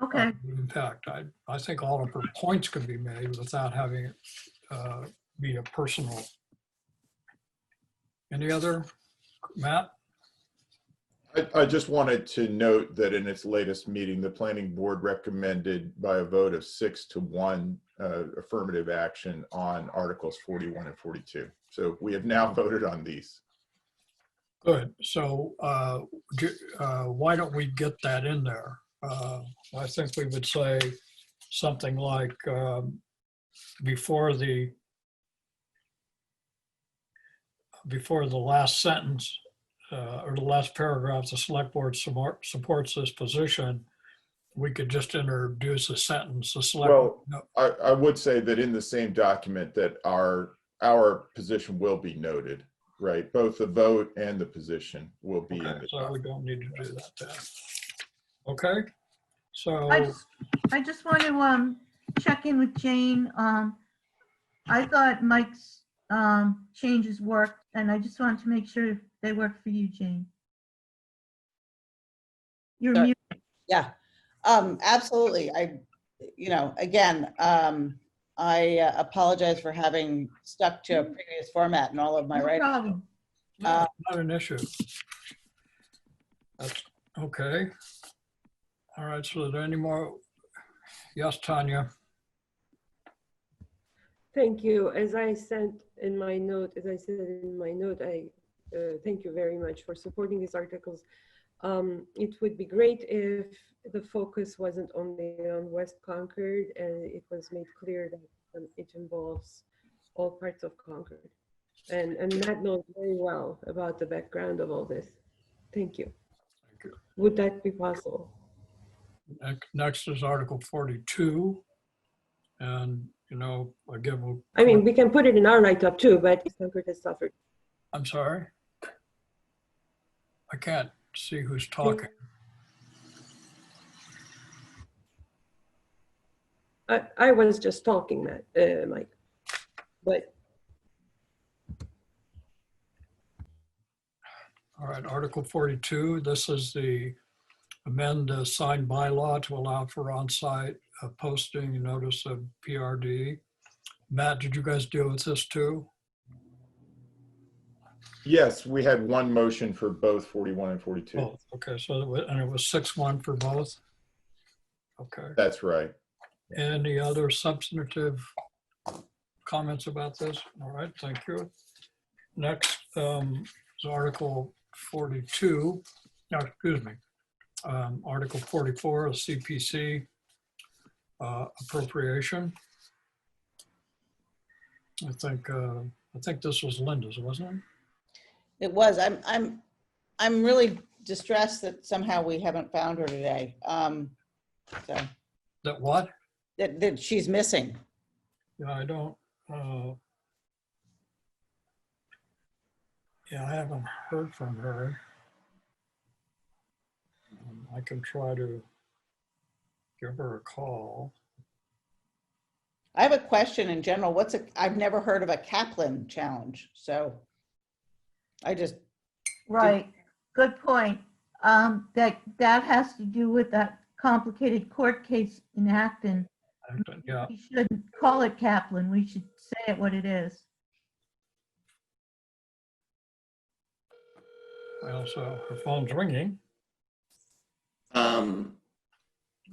Speaker 4: Okay,
Speaker 1: of the impact. I think all of her points could be made without having it be a personal. Any other, Matt?
Speaker 6: I just wanted to note that in its latest meeting, the planning board recommended by a vote of 6-1 affirmative action on Articles 41 and 42. So we have now voted on these.
Speaker 1: Good. So why don't we get that in there? I think we would say something like before the last sentence or the last paragraph, the select board supports this position. We could just introduce a sentence. The select.
Speaker 6: Well, I would say that in the same document that our position will be noted, right? Both the vote and the position will be in
Speaker 1: Okay,
Speaker 6: the
Speaker 1: so we
Speaker 6: document.
Speaker 1: don't need to do that then. Okay, so.
Speaker 4: I just want to check in with Jane. I thought Mike's changes worked, and I just wanted to make sure they work for you, Jane. You're
Speaker 2: Sure.
Speaker 4: muted.
Speaker 2: Yeah, absolutely. Again, I apologize for having stuck to a previous format in all of my
Speaker 4: No
Speaker 2: writing.
Speaker 4: problem.
Speaker 1: No, not an issue. That's okay. All right, so are there any more? Yes, Tanya.
Speaker 7: Thank you. As I said in my note, I thank you very much for supporting these articles. It would be great if the focus wasn't only on West Concord and it was made clear that it involves all parts of Concord. And Matt knows very well about the background of all this. Thank you.
Speaker 1: Thank you.
Speaker 7: Would that be possible?
Speaker 1: Next is Article 42. And, again, we'll.
Speaker 7: I mean, we can put it in our write-up too, but Concord has suffered.
Speaker 1: I'm sorry. I can't see who's talking.
Speaker 7: I was just talking, Matt, Mike, but
Speaker 1: All right, Article 42, this is the amend the signed bylaw to allow for on-site posting notice of PRD. Matt, did you guys deal with this too?
Speaker 6: Yes, we had one motion for both 41 and 42.
Speaker 1: Oh, okay, so it was 6-1 for both? Okay.
Speaker 6: That's right.
Speaker 1: Any other substantive comments about this? All right, thank you. Next is Article 42, no, excuse me, Article 44, a CPC appropriation. I think this was Linda's, wasn't it?
Speaker 2: It was. I'm really distressed that somehow we haven't found her today. So
Speaker 1: That what?
Speaker 2: that she's missing.
Speaker 1: Yeah, I don't, yeah, I haven't heard from her. I can try to give her a call.
Speaker 2: I have a question in general. I've never heard of a Kaplan challenge, so I just,
Speaker 4: Right, good point. That has to do with that complicated court case in Acton.
Speaker 1: Yeah,
Speaker 4: We shouldn't call it Kaplan. We should say it what it is.
Speaker 1: well, so her phone's ringing.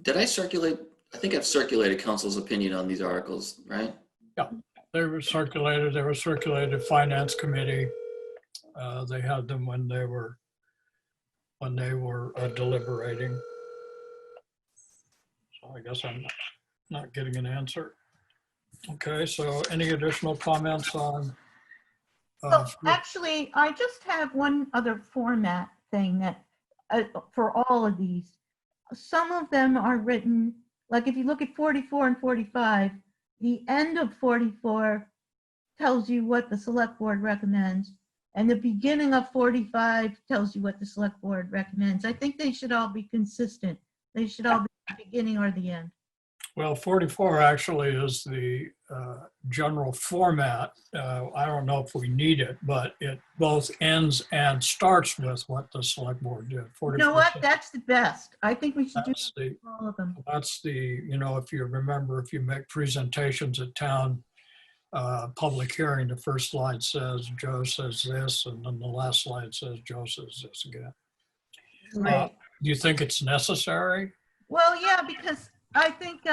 Speaker 3: Did I circulate? I think I've circulated council's opinion on these articles, right?
Speaker 1: They were circulated to Finance Committee. They had them when they were deliberating. So I guess I'm not getting an answer. Okay, so any additional comments on?
Speaker 4: Actually, I just have one other format thing that, for all of these. Some of them are written, like if you look at 44 and 45, the end of 44 tells you what the select board recommends, and the beginning of 45 tells you what the select board recommends. I think they should all be consistent. They should all be the beginning or the end.
Speaker 1: Well, 44 actually is the general format. I don't know if we need it, but it both ends and starts with what the select board did.
Speaker 4: You know what? That's the best. I think we should do all of them.
Speaker 1: That's the, you know, if you remember, if you make presentations at town public hearing, the first slide says Joe says this, and then the last slide says Joe says this again.
Speaker 4: Right.
Speaker 1: Do you think it's necessary?
Speaker 4: Well, yeah, because I think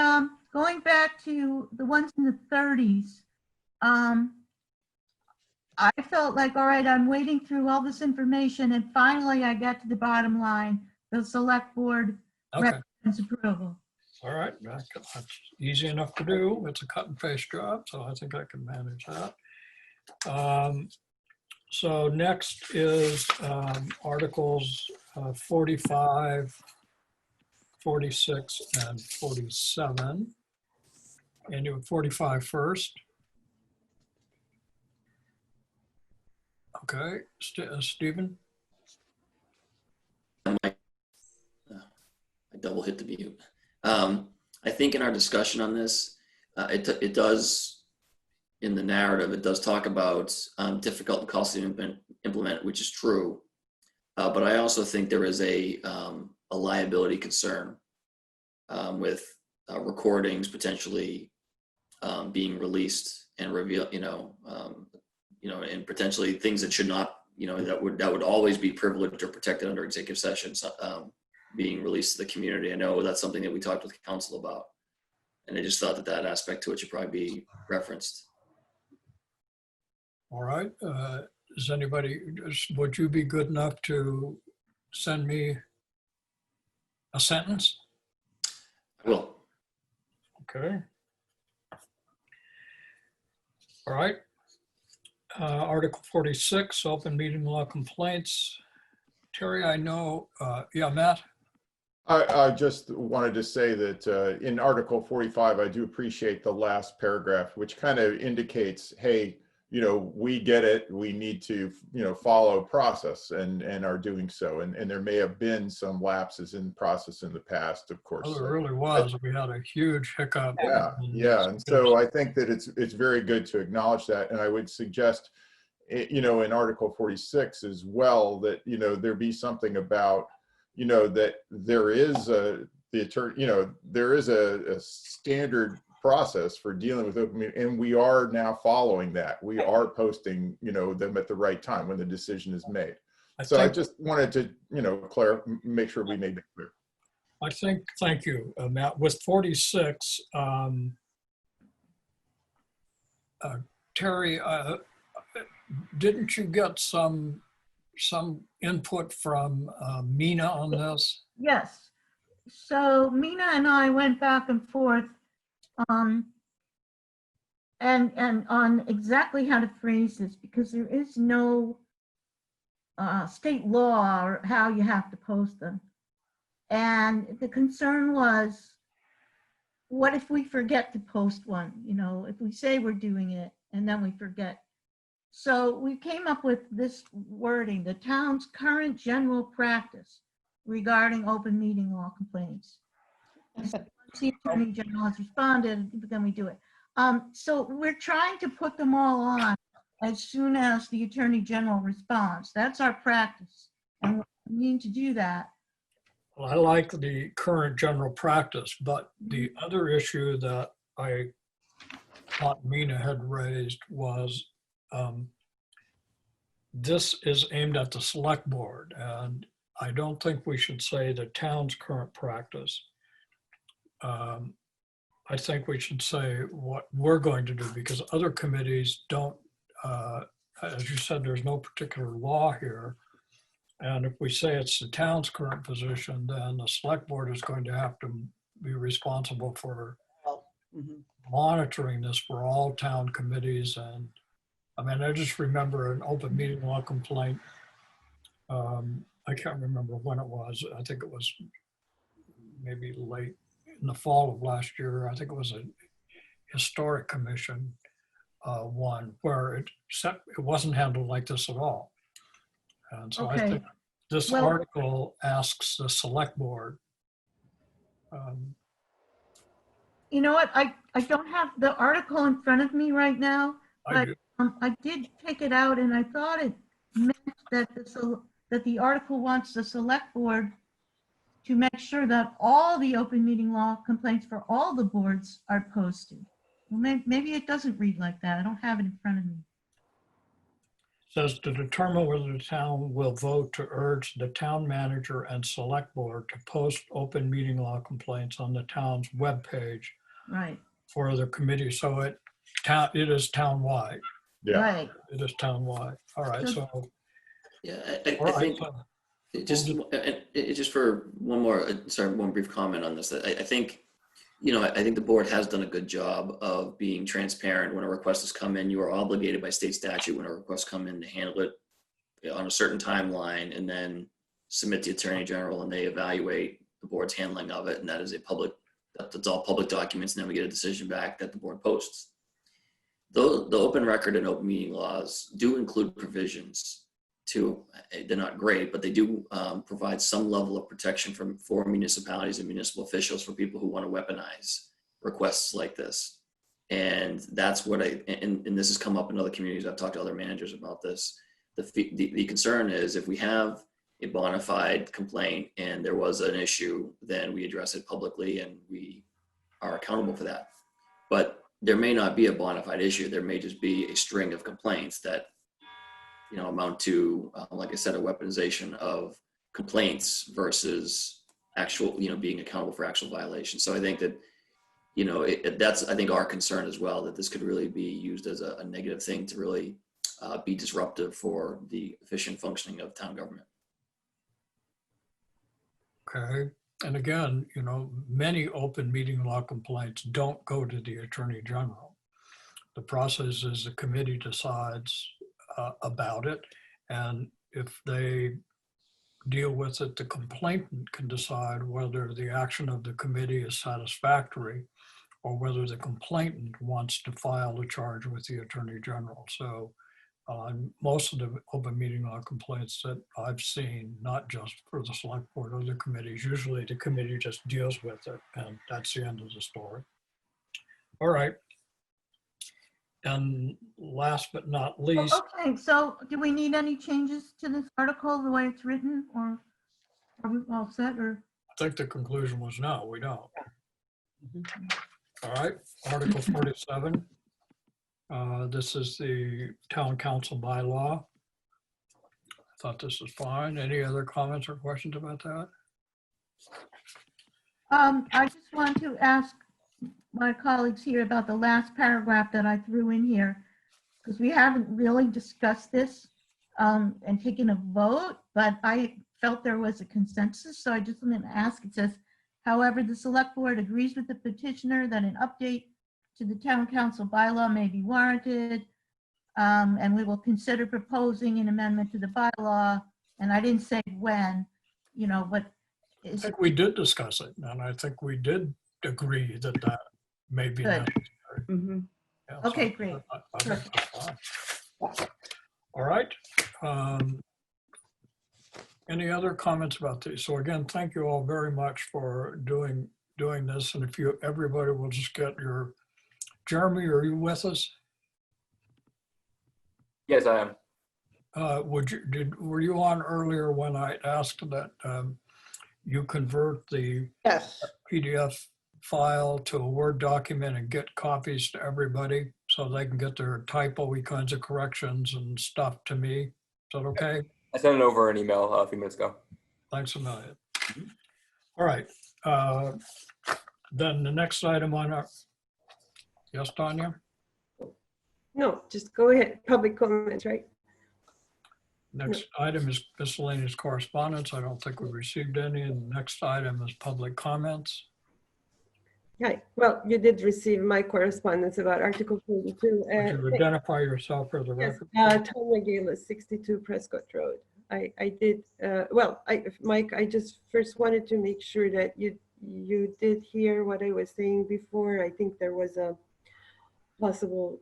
Speaker 4: going back to the ones in the 30s, I felt like, all right, I'm wading through all this information, and finally I got to the bottom line. The select board
Speaker 1: Okay,
Speaker 4: recommends approval.
Speaker 1: all right, that's easy enough to do. It's a cut and paste job, so I think I can manage that. So next is Articles 45, 46, and 47. And you 45 first. Okay, Stephen?
Speaker 3: I double hit the mute. I think in our discussion on this, it does, in the narrative, it does talk about difficult and costly to implement, which is true. But I also think there is a liability concern with recordings potentially being released and reveal, and potentially things that should not, that would always be privileged or protected under executive sessions being released to the community. I know that's something that we talked with council about, and I just thought that aspect to it should probably be referenced.
Speaker 1: All right. Does anybody, would you be good enough to send me a sentence?
Speaker 3: I will.
Speaker 1: Okay. All right. Article 46, open meeting law complaints. Terry, I know, yeah, Matt?
Speaker 6: I just wanted to say that in Article 45, I do appreciate the last paragraph, which kind of indicates, hey, we get it. We need to, follow process and are doing so. And there may have been some lapses in process in the past, of course.
Speaker 1: Oh, there really was. We had a huge hiccup.
Speaker 6: Yeah. And so I think that it's very good to acknowledge that. And I would suggest, in Article 46 as well, that, there be something about, that there is there is a standard process for dealing with open meeting, and we are now following that. We are posting, them at the right time when the decision is made. I just wanted to, make sure we made that clear.
Speaker 1: I think, thank you, Matt. With 46, Terry, didn't you get some input from Mina on this?
Speaker 4: Yes. So Mina and I went back and forth and on exactly how to phrase this, because there is no state law or how you have to post them. And the concern was, what if we forget to post one? If we say we're doing it and then we forget. So we came up with this wording: the town's current general practice regarding open meeting law complaints. Once the Attorney General has responded, then we do it. So we're trying to put them all on as soon as the Attorney General responds. That's our practice, and we need to do that.
Speaker 1: Well, I like the current general practice, but the other issue that I thought Mina had raised was this is aimed at the select board, and I don't think we should say the town's current practice. I think we should say what we're going to do, because other committees don't as you said, there's no particular law here. And if we say it's the town's current position, then the select board is going to have to be responsible for
Speaker 2: Mhm.
Speaker 1: monitoring this for all town committees. And I mean, I just remember an open meeting law complaint. I can't remember when it was. I think it was maybe late in the fall of last year. I think it was a historic commission one where it wasn't handled like this at all. And so I
Speaker 4: Okay.
Speaker 1: think this
Speaker 4: Well-
Speaker 1: article asks the select board.
Speaker 4: You know what? I don't have the article in front of me right now.
Speaker 1: I do-
Speaker 4: I did take it out and I thought it meant that that the article wants the select board to make sure that all the open meeting law complaints for all the boards are posted. Well, maybe it doesn't read like that. I don't have it in front of me.
Speaker 1: Says to determine whether the town will vote to urge the town manager and select board to post open meeting law complaints on the town's webpage
Speaker 4: Right,
Speaker 1: for the committee. So it is townwide.
Speaker 6: Yeah.
Speaker 4: right.
Speaker 1: It is townwide. All right. So,
Speaker 3: Yeah,
Speaker 1: all
Speaker 3: I
Speaker 1: right.
Speaker 3: think
Speaker 1: So,
Speaker 3: just for one more, one brief comment on this. I think, I think the board has done a good job of being transparent. When a request has come in, you are obligated by state statute when a request come in to handle it on a certain timeline and then submit to the Attorney General and they evaluate the board's handling of it. And that is that's all public documents. And then we get a decision back that the board posts. The open record and open meeting laws do include provisions they're not great, but they do provide some level of protection for municipalities and municipal officials for people who want to weaponize requests like this. And that's what and this has come up in other communities. I've talked to other managers about this. The concern is if we have a bona fide complaint and there was an issue, then we address it publicly and we are accountable for that. But there may not be a bona fide issue. There may just be a string of complaints that amount to, like I said, a weaponization of complaints versus actual, being accountable for actual violations. So I think that, that's, I think, our concern as well, that this could really be used as a negative thing to really be disruptive for the efficient functioning of town government.
Speaker 1: okay. And again, many open meeting law complaints don't go to the Attorney General. The process is the committee decides about it. And if they deal with it, the complainant can decide whether the action of the committee is satisfactory or whether the complainant wants to file a charge with the Attorney General. So most of the open meeting law complaints that I've seen, not just for the select board or the committees, usually the committee just deals with it and that's the end of the story. All right. And last but not least,
Speaker 4: Okay, so do we need any changes to this article, the way it's written, or are we all set, or?
Speaker 1: I think the conclusion was no, we don't. All right, Article 47. This is the town council bylaw. I thought this was fine. Any other comments or questions about that?
Speaker 4: I just want to ask my colleagues here about the last paragraph that I threw in here, because we haven't really discussed this and taken a vote, but I felt there was a consensus, so I just want to ask. It says, however, the select board agrees with the petitioner that an update to the town council bylaw may be warranted, and we will consider proposing an amendment to the bylaw. And I didn't say when, but
Speaker 1: I
Speaker 4: is
Speaker 1: think we did discuss it, and I think we did agree that that may be
Speaker 4: Good.
Speaker 1: necessary.
Speaker 5: Mhm.
Speaker 1: Yeah, so
Speaker 4: Okay, great.
Speaker 1: I think that's fine. All right. Any other comments about these? So again, thank you all very much for doing this. And if everybody will just get your, Jeremy, are you with us?
Speaker 8: Yes, I am.
Speaker 1: Were you on earlier when I asked that you convert the
Speaker 2: Yes,
Speaker 1: PDF file to a Word document and get copies to everybody so they can get their typo-y kinds of corrections and stuff to me? Is that okay?
Speaker 8: I sent it over an email a few minutes ago.
Speaker 1: Thanks a million. All right. Then the next item on our, yes, Tanya?
Speaker 7: No, just go ahead. Public comments, right?
Speaker 1: Next item is miscellaneous correspondence. I don't think we received any. And the next item is public comments.
Speaker 7: Hi. Well, you did receive my correspondence about Article 42.
Speaker 1: Would you identify yourself for the
Speaker 7: Yes,
Speaker 1: record?
Speaker 7: Tom McGill, 62 Prescott Road. I did, Mike, I just first wanted to make sure that you did hear what I was saying before. I think there was a possible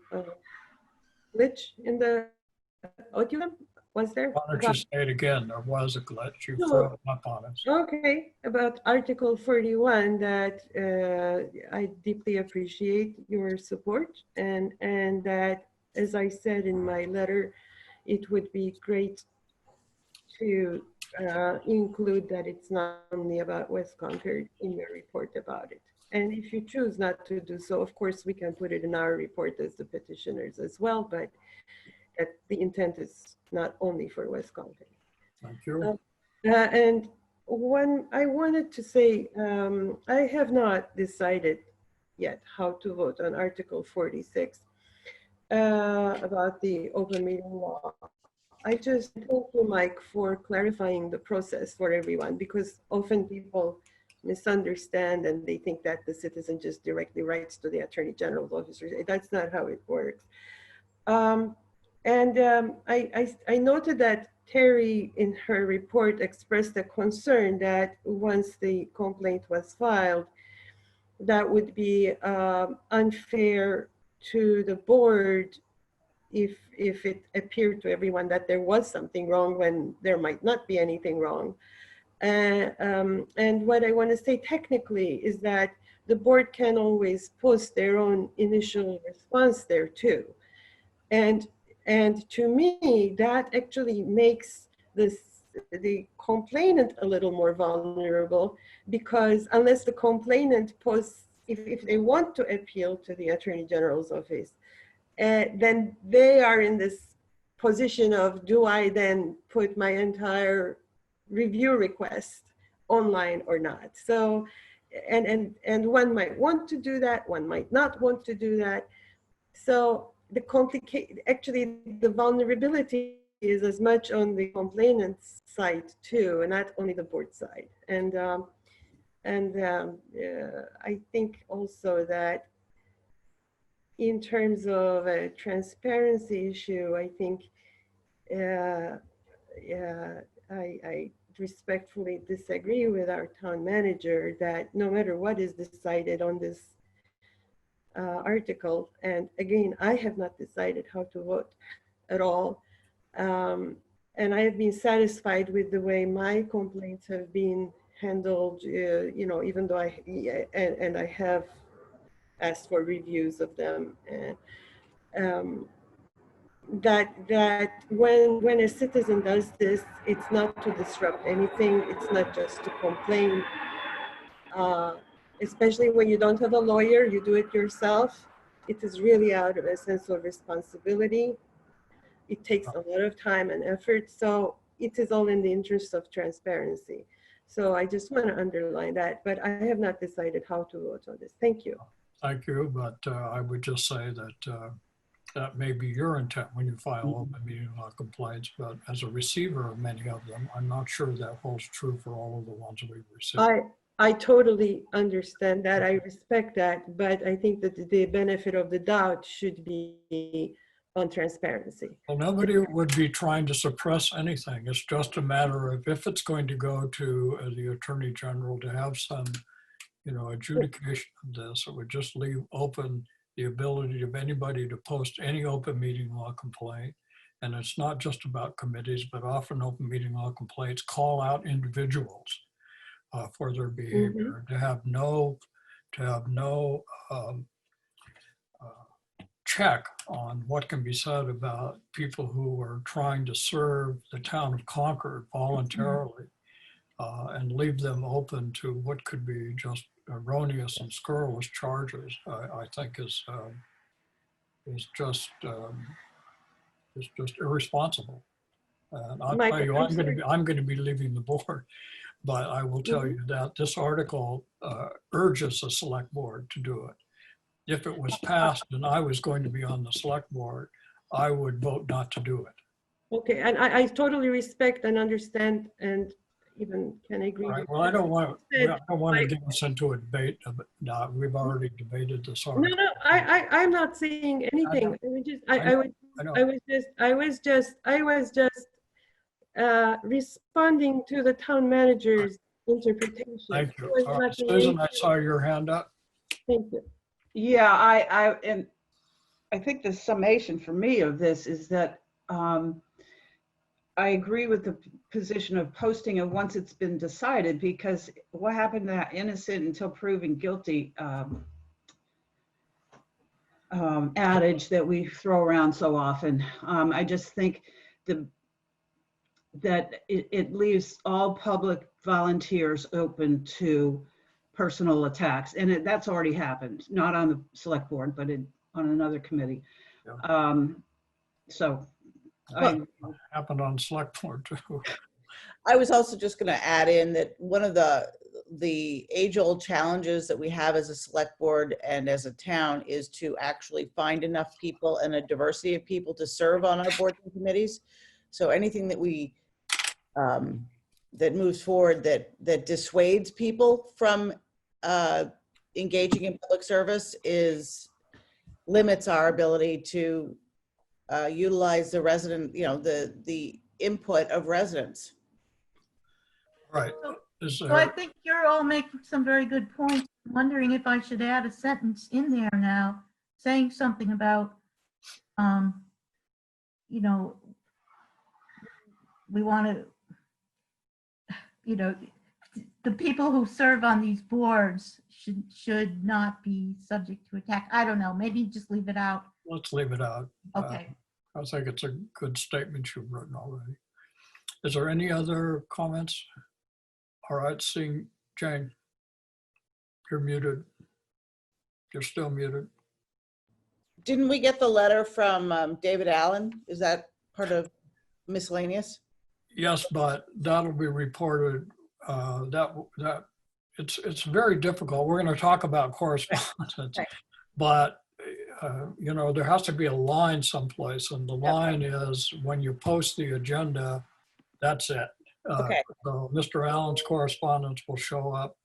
Speaker 7: glitch in the audio. Was there?
Speaker 1: Why don't you say it again? There was a glitch. You
Speaker 7: No.
Speaker 1: threw it up on us.
Speaker 7: Okay, about Article 41, that I deeply appreciate your support, and that, as I said in my letter, it would be great to include that it's not only about West Concord in your report about it. And if you choose not to do so, of course, we can put it in our report as the petitioners as well, but that the intent is not only for West Concord.
Speaker 1: Thank you.
Speaker 7: And one, I wanted to say, I have not decided yet how to vote on Article 46 about the open meeting law. I just thank you, Mike, for clarifying the process for everyone, because often people misunderstand and they think that the citizen just directly writes to the Attorney General's office. That's not how it works. I noted that Terry, in her report, expressed a concern that once the complaint was filed, that would be unfair to the board if it appeared to everyone that there was something wrong when there might not be anything wrong. And what I want to say technically is that the board can always post their own initial response there too. And to me, that actually makes the complainant a little more vulnerable, because unless the complainant posts, if they want to appeal to the Attorney General's office, then they are in this position of, do I then put my entire review request online or not? So, and one might want to do that, one might not want to do that. So actually the vulnerability is as much on the complainant's side too, and not only the board side. And I think also that in terms of a transparency issue, I think I respectfully disagree with our town manager that no matter what is decided on this article, and again, I have not decided how to vote at all, and I have been satisfied with the way my complaints have been handled, you know, even though I have asked for reviews of them, and that when a citizen does this, it's not to disrupt anything, it's not just to complain, especially when you don't have a lawyer, you do it yourself. It is really out of a sense of responsibility. It takes a lot of time and effort, so it is all in the interest of transparency. So I just want to underline that, but I have not decided how to vote on this. Thank you.
Speaker 1: Thank you, but I would just say that that may be your intent when you file open meeting law complaints, but as a receiver of many of them, I'm not sure that holds true for all of the ones we've received.
Speaker 7: I totally understand that. I respect that, but I think that the benefit of the doubt should be on transparency.
Speaker 1: Well, nobody would be trying to suppress anything. It's just a matter of if it's going to go to the Attorney General to have some, you know, adjudication of this, it would just leave open the ability of anybody to post any open meeting law complaint. And it's not just about committees, but often open meeting law complaints call out individuals for their behavior. To have no check on what can be said about people who are trying to serve the town of Concord voluntarily, and leave them open to what could be just erroneous and scurrilous charges, I think is just irresponsible. And I'll
Speaker 7: Mike,
Speaker 1: tell you,
Speaker 7: I'm
Speaker 1: I'm going to be leaving the board, but I will tell you that this article urges the select board to do it. if it was passed and I was going to be on the select board, I would vote not to do it.
Speaker 7: Okay, and I totally respect and understand and even can agree.
Speaker 1: All right,
Speaker 7: with
Speaker 1: well, I don't want,
Speaker 7: Said,
Speaker 1: I don't want to
Speaker 7: I-
Speaker 1: get us into a debate. No, we've already debated this
Speaker 7: No,
Speaker 1: already.
Speaker 7: no, I'm not saying anything. I was just responding to the town manager's interpretation.
Speaker 1: Thank you.
Speaker 7: I was
Speaker 1: All right,
Speaker 7: not saying
Speaker 1: Susan, I
Speaker 7: anything.
Speaker 1: saw your hand up.
Speaker 7: Thank you.
Speaker 5: Yeah, and I think the summation for me of this is that I agree with the position of posting it once it's been decided, because what happened to that innocent until proven guilty adage that we throw around so often? I just think that it leaves all public volunteers open to personal attacks, and that's already happened, not on the select board, but on another committee.
Speaker 1: Yeah.
Speaker 5: So
Speaker 1: Happened on select board too.
Speaker 2: I was also just going to add in that one of the age-old challenges that we have as a select board and as a town is to actually find enough people and a diversity of people to serve on our boards and committees. So anything that we that moves forward that dissuades people from engaging in public service limits our ability to utilize the resident, the input of residents.
Speaker 1: Right. Is
Speaker 4: So I
Speaker 1: there,
Speaker 4: think you're all making some very good points. I'm wondering if I should add a sentence in there now, saying something about, we want to, the people who serve on these boards should not be subject to attack. I don't know, maybe just leave it out.
Speaker 1: let's leave it out.
Speaker 4: Okay.
Speaker 1: I think it's a good statement you've written already. Is there any other comments? All right, seeing Jane, you're muted. You're still muted.
Speaker 2: Didn't we get the letter from David Allen? Is that part of miscellaneous?
Speaker 1: Yes, but that'll be reported. It's very difficult. We're going to talk about correspondence,
Speaker 2: Right.
Speaker 1: but there has to be a line someplace, and the line is when you post the agenda. That's it.
Speaker 2: Okay.
Speaker 1: So Mr. Allen's correspondence will show up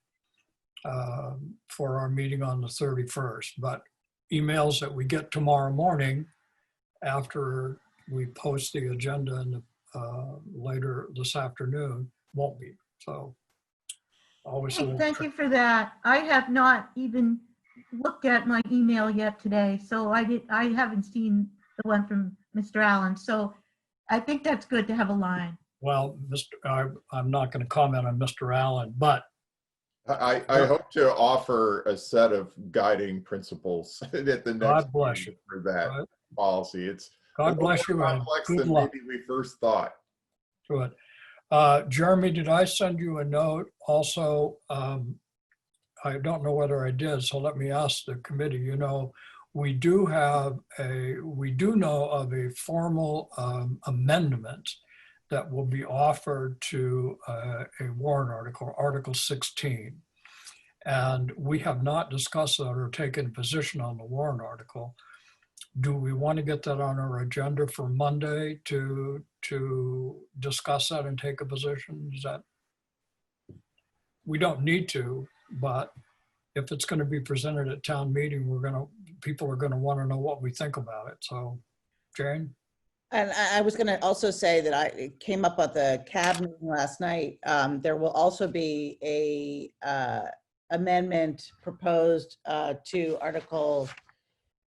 Speaker 1: for our meeting on the 31st, but emails that we get tomorrow morning after we post the agenda and later this afternoon won't be. So always.
Speaker 4: Thank you for that. I have not even looked at my email yet today, so I haven't seen the one from Mr. Allen. So I think that's good to have a line.
Speaker 1: Well, I'm not going to comment on Mr. Allen, but
Speaker 6: I hope to offer a set of guiding principles at the next
Speaker 1: God bless
Speaker 6: meeting
Speaker 1: you.
Speaker 6: for that
Speaker 1: Right.
Speaker 6: policy. It's
Speaker 1: God
Speaker 6: a little
Speaker 1: bless you
Speaker 6: more
Speaker 1: and
Speaker 6: complex
Speaker 1: good
Speaker 6: than
Speaker 1: luck
Speaker 6: maybe we first thought.
Speaker 1: to it. Jeremy, did I send you a note? Also, I don't know whether I did, so let me ask the committee. We do know of a formal amendment that will be offered to a warrant article, Article 16. And we have not discussed that or taken a position on the warrant article. Do we want to get that on our agenda for Monday to discuss that and take a position? We don't need to, but if it's going to be presented at town meeting, people are going to want to know what we think about it. So, Jane?
Speaker 2: And I was going to also say that it came up at the CAB meeting last night. There will also be a amendment proposed to Article,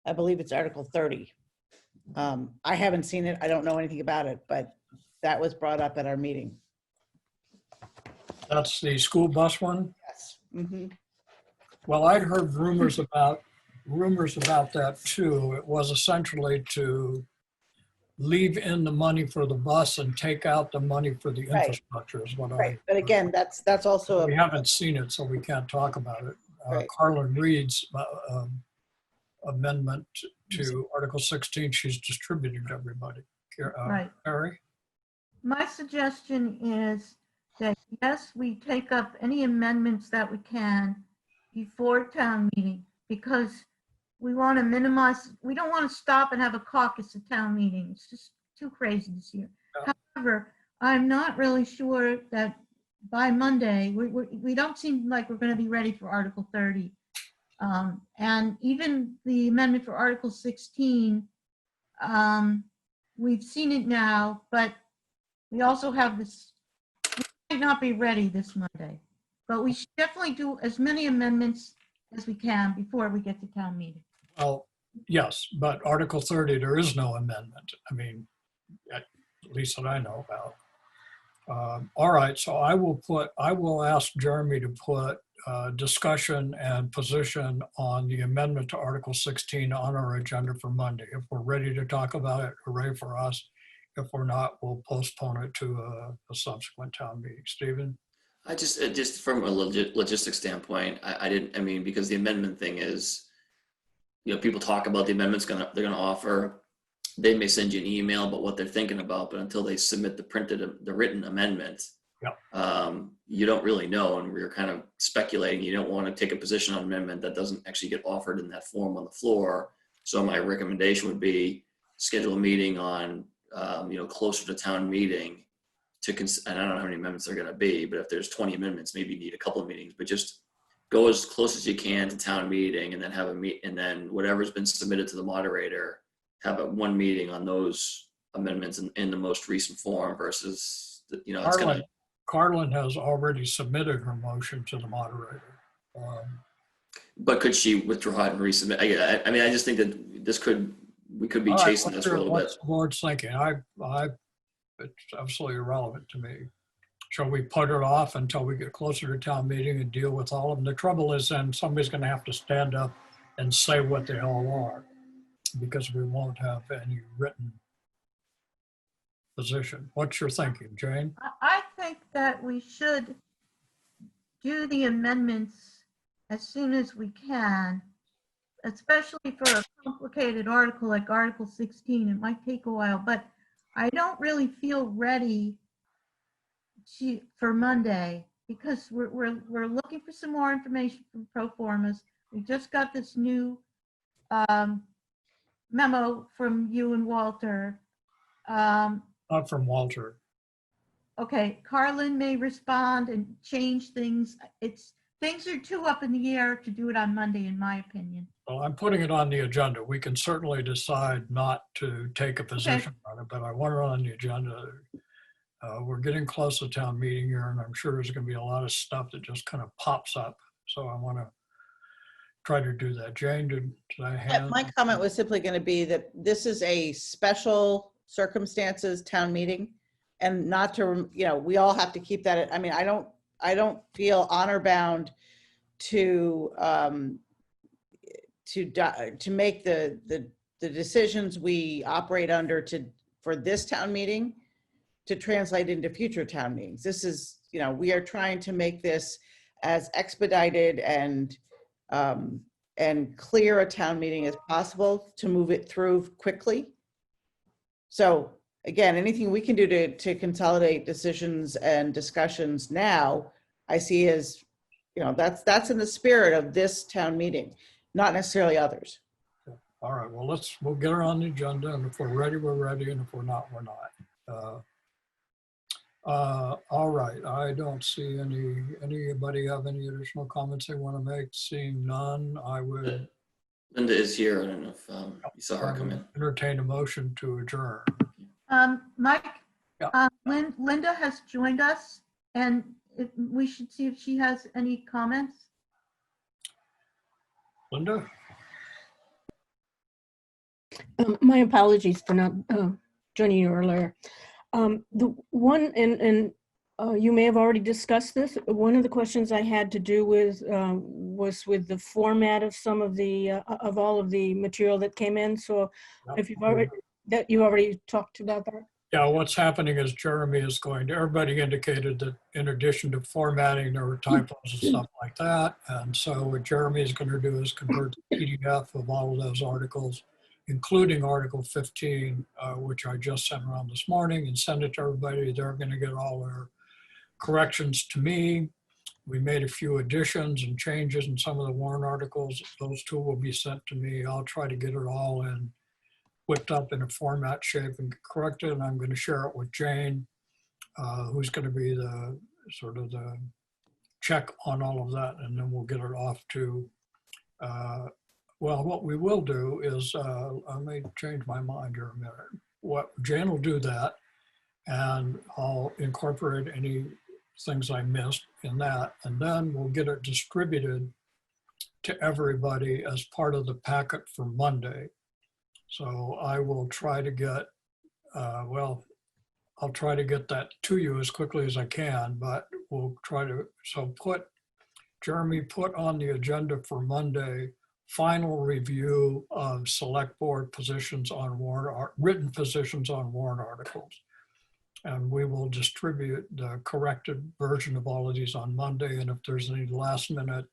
Speaker 2: I believe it's Article 30. I haven't seen it. I don't know anything about it, but that was brought up at our meeting.
Speaker 1: That's the school bus one?
Speaker 2: Yes. Mm-hmm.
Speaker 1: Well, I'd heard rumors about that too. It was essentially to leave in the money for the bus and take out the money for the
Speaker 2: Right.
Speaker 1: infrastructure is what
Speaker 2: Right. But again, that's also
Speaker 1: we haven't seen it, so we can't talk about it.
Speaker 2: Right.
Speaker 1: Carlin Reed's amendment to Article 16, she's distributed to everybody.
Speaker 4: Right.
Speaker 1: Harry?
Speaker 4: My suggestion is that, yes, we take up any amendments that we can before town meeting, because we want to minimize, we don't want to stop and have a caucus at town meeting. It's just too crazy this year.
Speaker 1: Yeah.
Speaker 4: However, I'm not really sure that by Monday, we don't seem like we're going to be ready for Article 30. And even the amendment for Article 16, we've seen it now, but we also have this, we might not be ready this Monday. But we should definitely do as many amendments as we can before we get to town meeting.
Speaker 1: Well, yes, but Article 30, there is no amendment. I mean, at least that I know about. All right, so I will ask Jeremy to put discussion and position on the amendment to Article 16 on our agenda for Monday. If we're ready to talk about it, hooray for us. If we're not, we'll postpone it to a subsequent town meeting. Stephen?
Speaker 3: I just from a logistics standpoint, I mean, because the amendment thing is, you know, people talk about the amendments they're gonna offer. They may send you an email about what they're thinking about, but until they submit the written amendment,
Speaker 1: Yep.
Speaker 3: You don't really know, and we're kind of speculating. You don't want to take a position on amendment that doesn't actually get offered in that form on the floor. So my recommendation would be schedule a meeting on, you know, closer to town meeting and I don't know how many amendments there are going to be, but if there's 20 amendments, maybe you need a couple of meetings, but just go as close as you can to town meeting and then have and then whatever's been submitted to the moderator, have one meeting on those amendments in the most recent form versus, you know, it's going to.
Speaker 1: Carlin has already submitted her motion to the moderator.
Speaker 3: But could she withdraw it and resubmit? I mean, I just think that we could be chasing this for a little bit.
Speaker 1: What's the board's thinking? It's absolutely irrelevant to me. Shall we put it off until we get closer to town meeting and deal with all of them? The trouble is then somebody's going to have to stand up and say what they all are, because we won't have any written position. What's your thinking, Jane?
Speaker 4: I think that we should do the amendments as soon as we can, especially for a complicated article like Article 16. It might take a while, but I don't really feel ready for Monday because we're looking for some more information from Proformas. We just got this new memo from you and Walter.
Speaker 1: Not from Walter.
Speaker 4: Okay, Carlin may respond and change things. Things are too up in the air to do it on Monday, in my opinion.
Speaker 1: Well, I'm putting it on the agenda. We can certainly decide not to take a position on it, but I want it on the agenda. We're getting close to town meeting here, and I'm sure there's going to be a lot of stuff that just kind of pops up. So I want to try to do that. Jane, did I have?
Speaker 2: My comment was simply going to be that this is a special circumstances town meeting, and not to, you know, we all have to keep that. I mean, I don't feel honor bound to make the decisions we operate under for this town meeting to translate into future town meetings. This is, you know, we are trying to make this as expedited and clear a town meeting as possible to move it through quickly. So again, anything we can do to consolidate decisions and discussions now, I see as, you know, that's in the spirit of this town meeting, not necessarily others.
Speaker 1: All right, well, we'll get her on the agenda, and if we're ready, we're ready, and if we're not, we're not. All right, I don't see anybody have any additional comments they want to make? Seeing none, I would
Speaker 3: Linda is here. I don't know if you saw her come in.
Speaker 1: entertain a motion to adjourn.
Speaker 4: Mike,
Speaker 1: Yeah.
Speaker 4: Linda has joined us, and we should see if she has any comments.
Speaker 1: Linda?
Speaker 9: My apologies for not joining you earlier. The one, and you may have already discussed this. One of the questions I had to do with was with the format of some of the of all of the material that came in. So if you've already talked about that.
Speaker 1: Yeah, what's happening is Jeremy is everybody indicated that in addition to formatting, there were typos and stuff like that. And so what Jeremy is going to do is convert the PDF of all of those articles, including Article 15, which I just sent around this morning, and send it to everybody. They're going to get all their corrections to me. We made a few additions and changes in some of the warrant articles. Those two will be sent to me. I'll try to get it all in, whipped up in a format shape and corrected, and I'm going to share it with Jane, who's going to be the sort of the check on all of that, and then we'll get it off to, well, what we will do is, I may change my mind here a minute. What Jane will do that, and I'll incorporate any things I missed in that, and then we'll get it distributed to everybody as part of the packet for Monday. So I will try to get, well, I'll try to get that to you as quickly as I can, but we'll try to, so Jeremy, put on the agenda for Monday, final review of select board positions on written positions on warrant articles. And we will distribute the corrected version of all of these on Monday. And if there's any last minute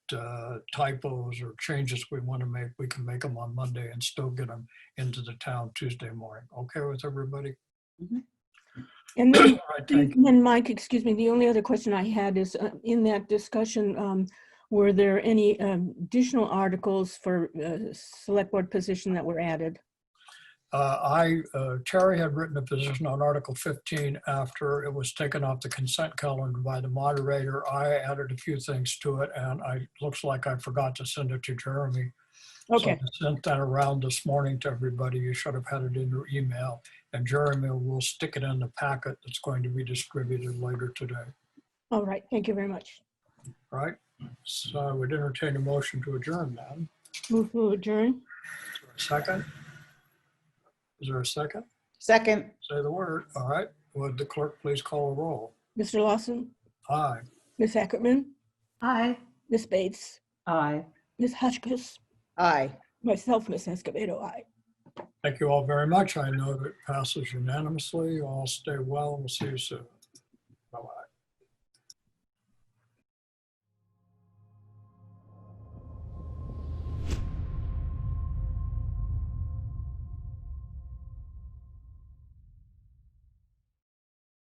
Speaker 1: typos or changes we want to make, we can make them on Monday and still get them into the town Tuesday morning. Okay with everybody?
Speaker 9: And then,
Speaker 1: All right, thank you.
Speaker 9: and Mike, excuse me, the only other question I had is in that discussion, were there any additional articles for select board position that were added?
Speaker 1: Terry had written a position on Article 15 after it was taken off the consent calendar by the moderator. I added a few things to it, and looks like I forgot to send it to Jeremy.
Speaker 9: Okay,
Speaker 1: So I sent that around this morning to everybody. You should have had it in your email, and Jeremy will stick it in the packet that's going to be distributed later today.
Speaker 9: all right, thank you very much.
Speaker 1: All right? So I would entertain a motion to adjourn then.
Speaker 9: Move to adjourn.
Speaker 1: Second? Is there a second?
Speaker 2: Second,
Speaker 1: Say the word. All right. Would the clerk please call a roll?
Speaker 9: Mr. Lawson,
Speaker 1: Aye.
Speaker 9: Ms. Ackerman,
Speaker 4: Aye.
Speaker 9: Ms. Bates,
Speaker 5: Aye.
Speaker 9: Ms. Hotchkiss,
Speaker 2: aye.
Speaker 9: myself, Ms. Escobedo, aye.
Speaker 1: Thank you all very much. I know that passes unanimously. All stay well. We'll see you soon.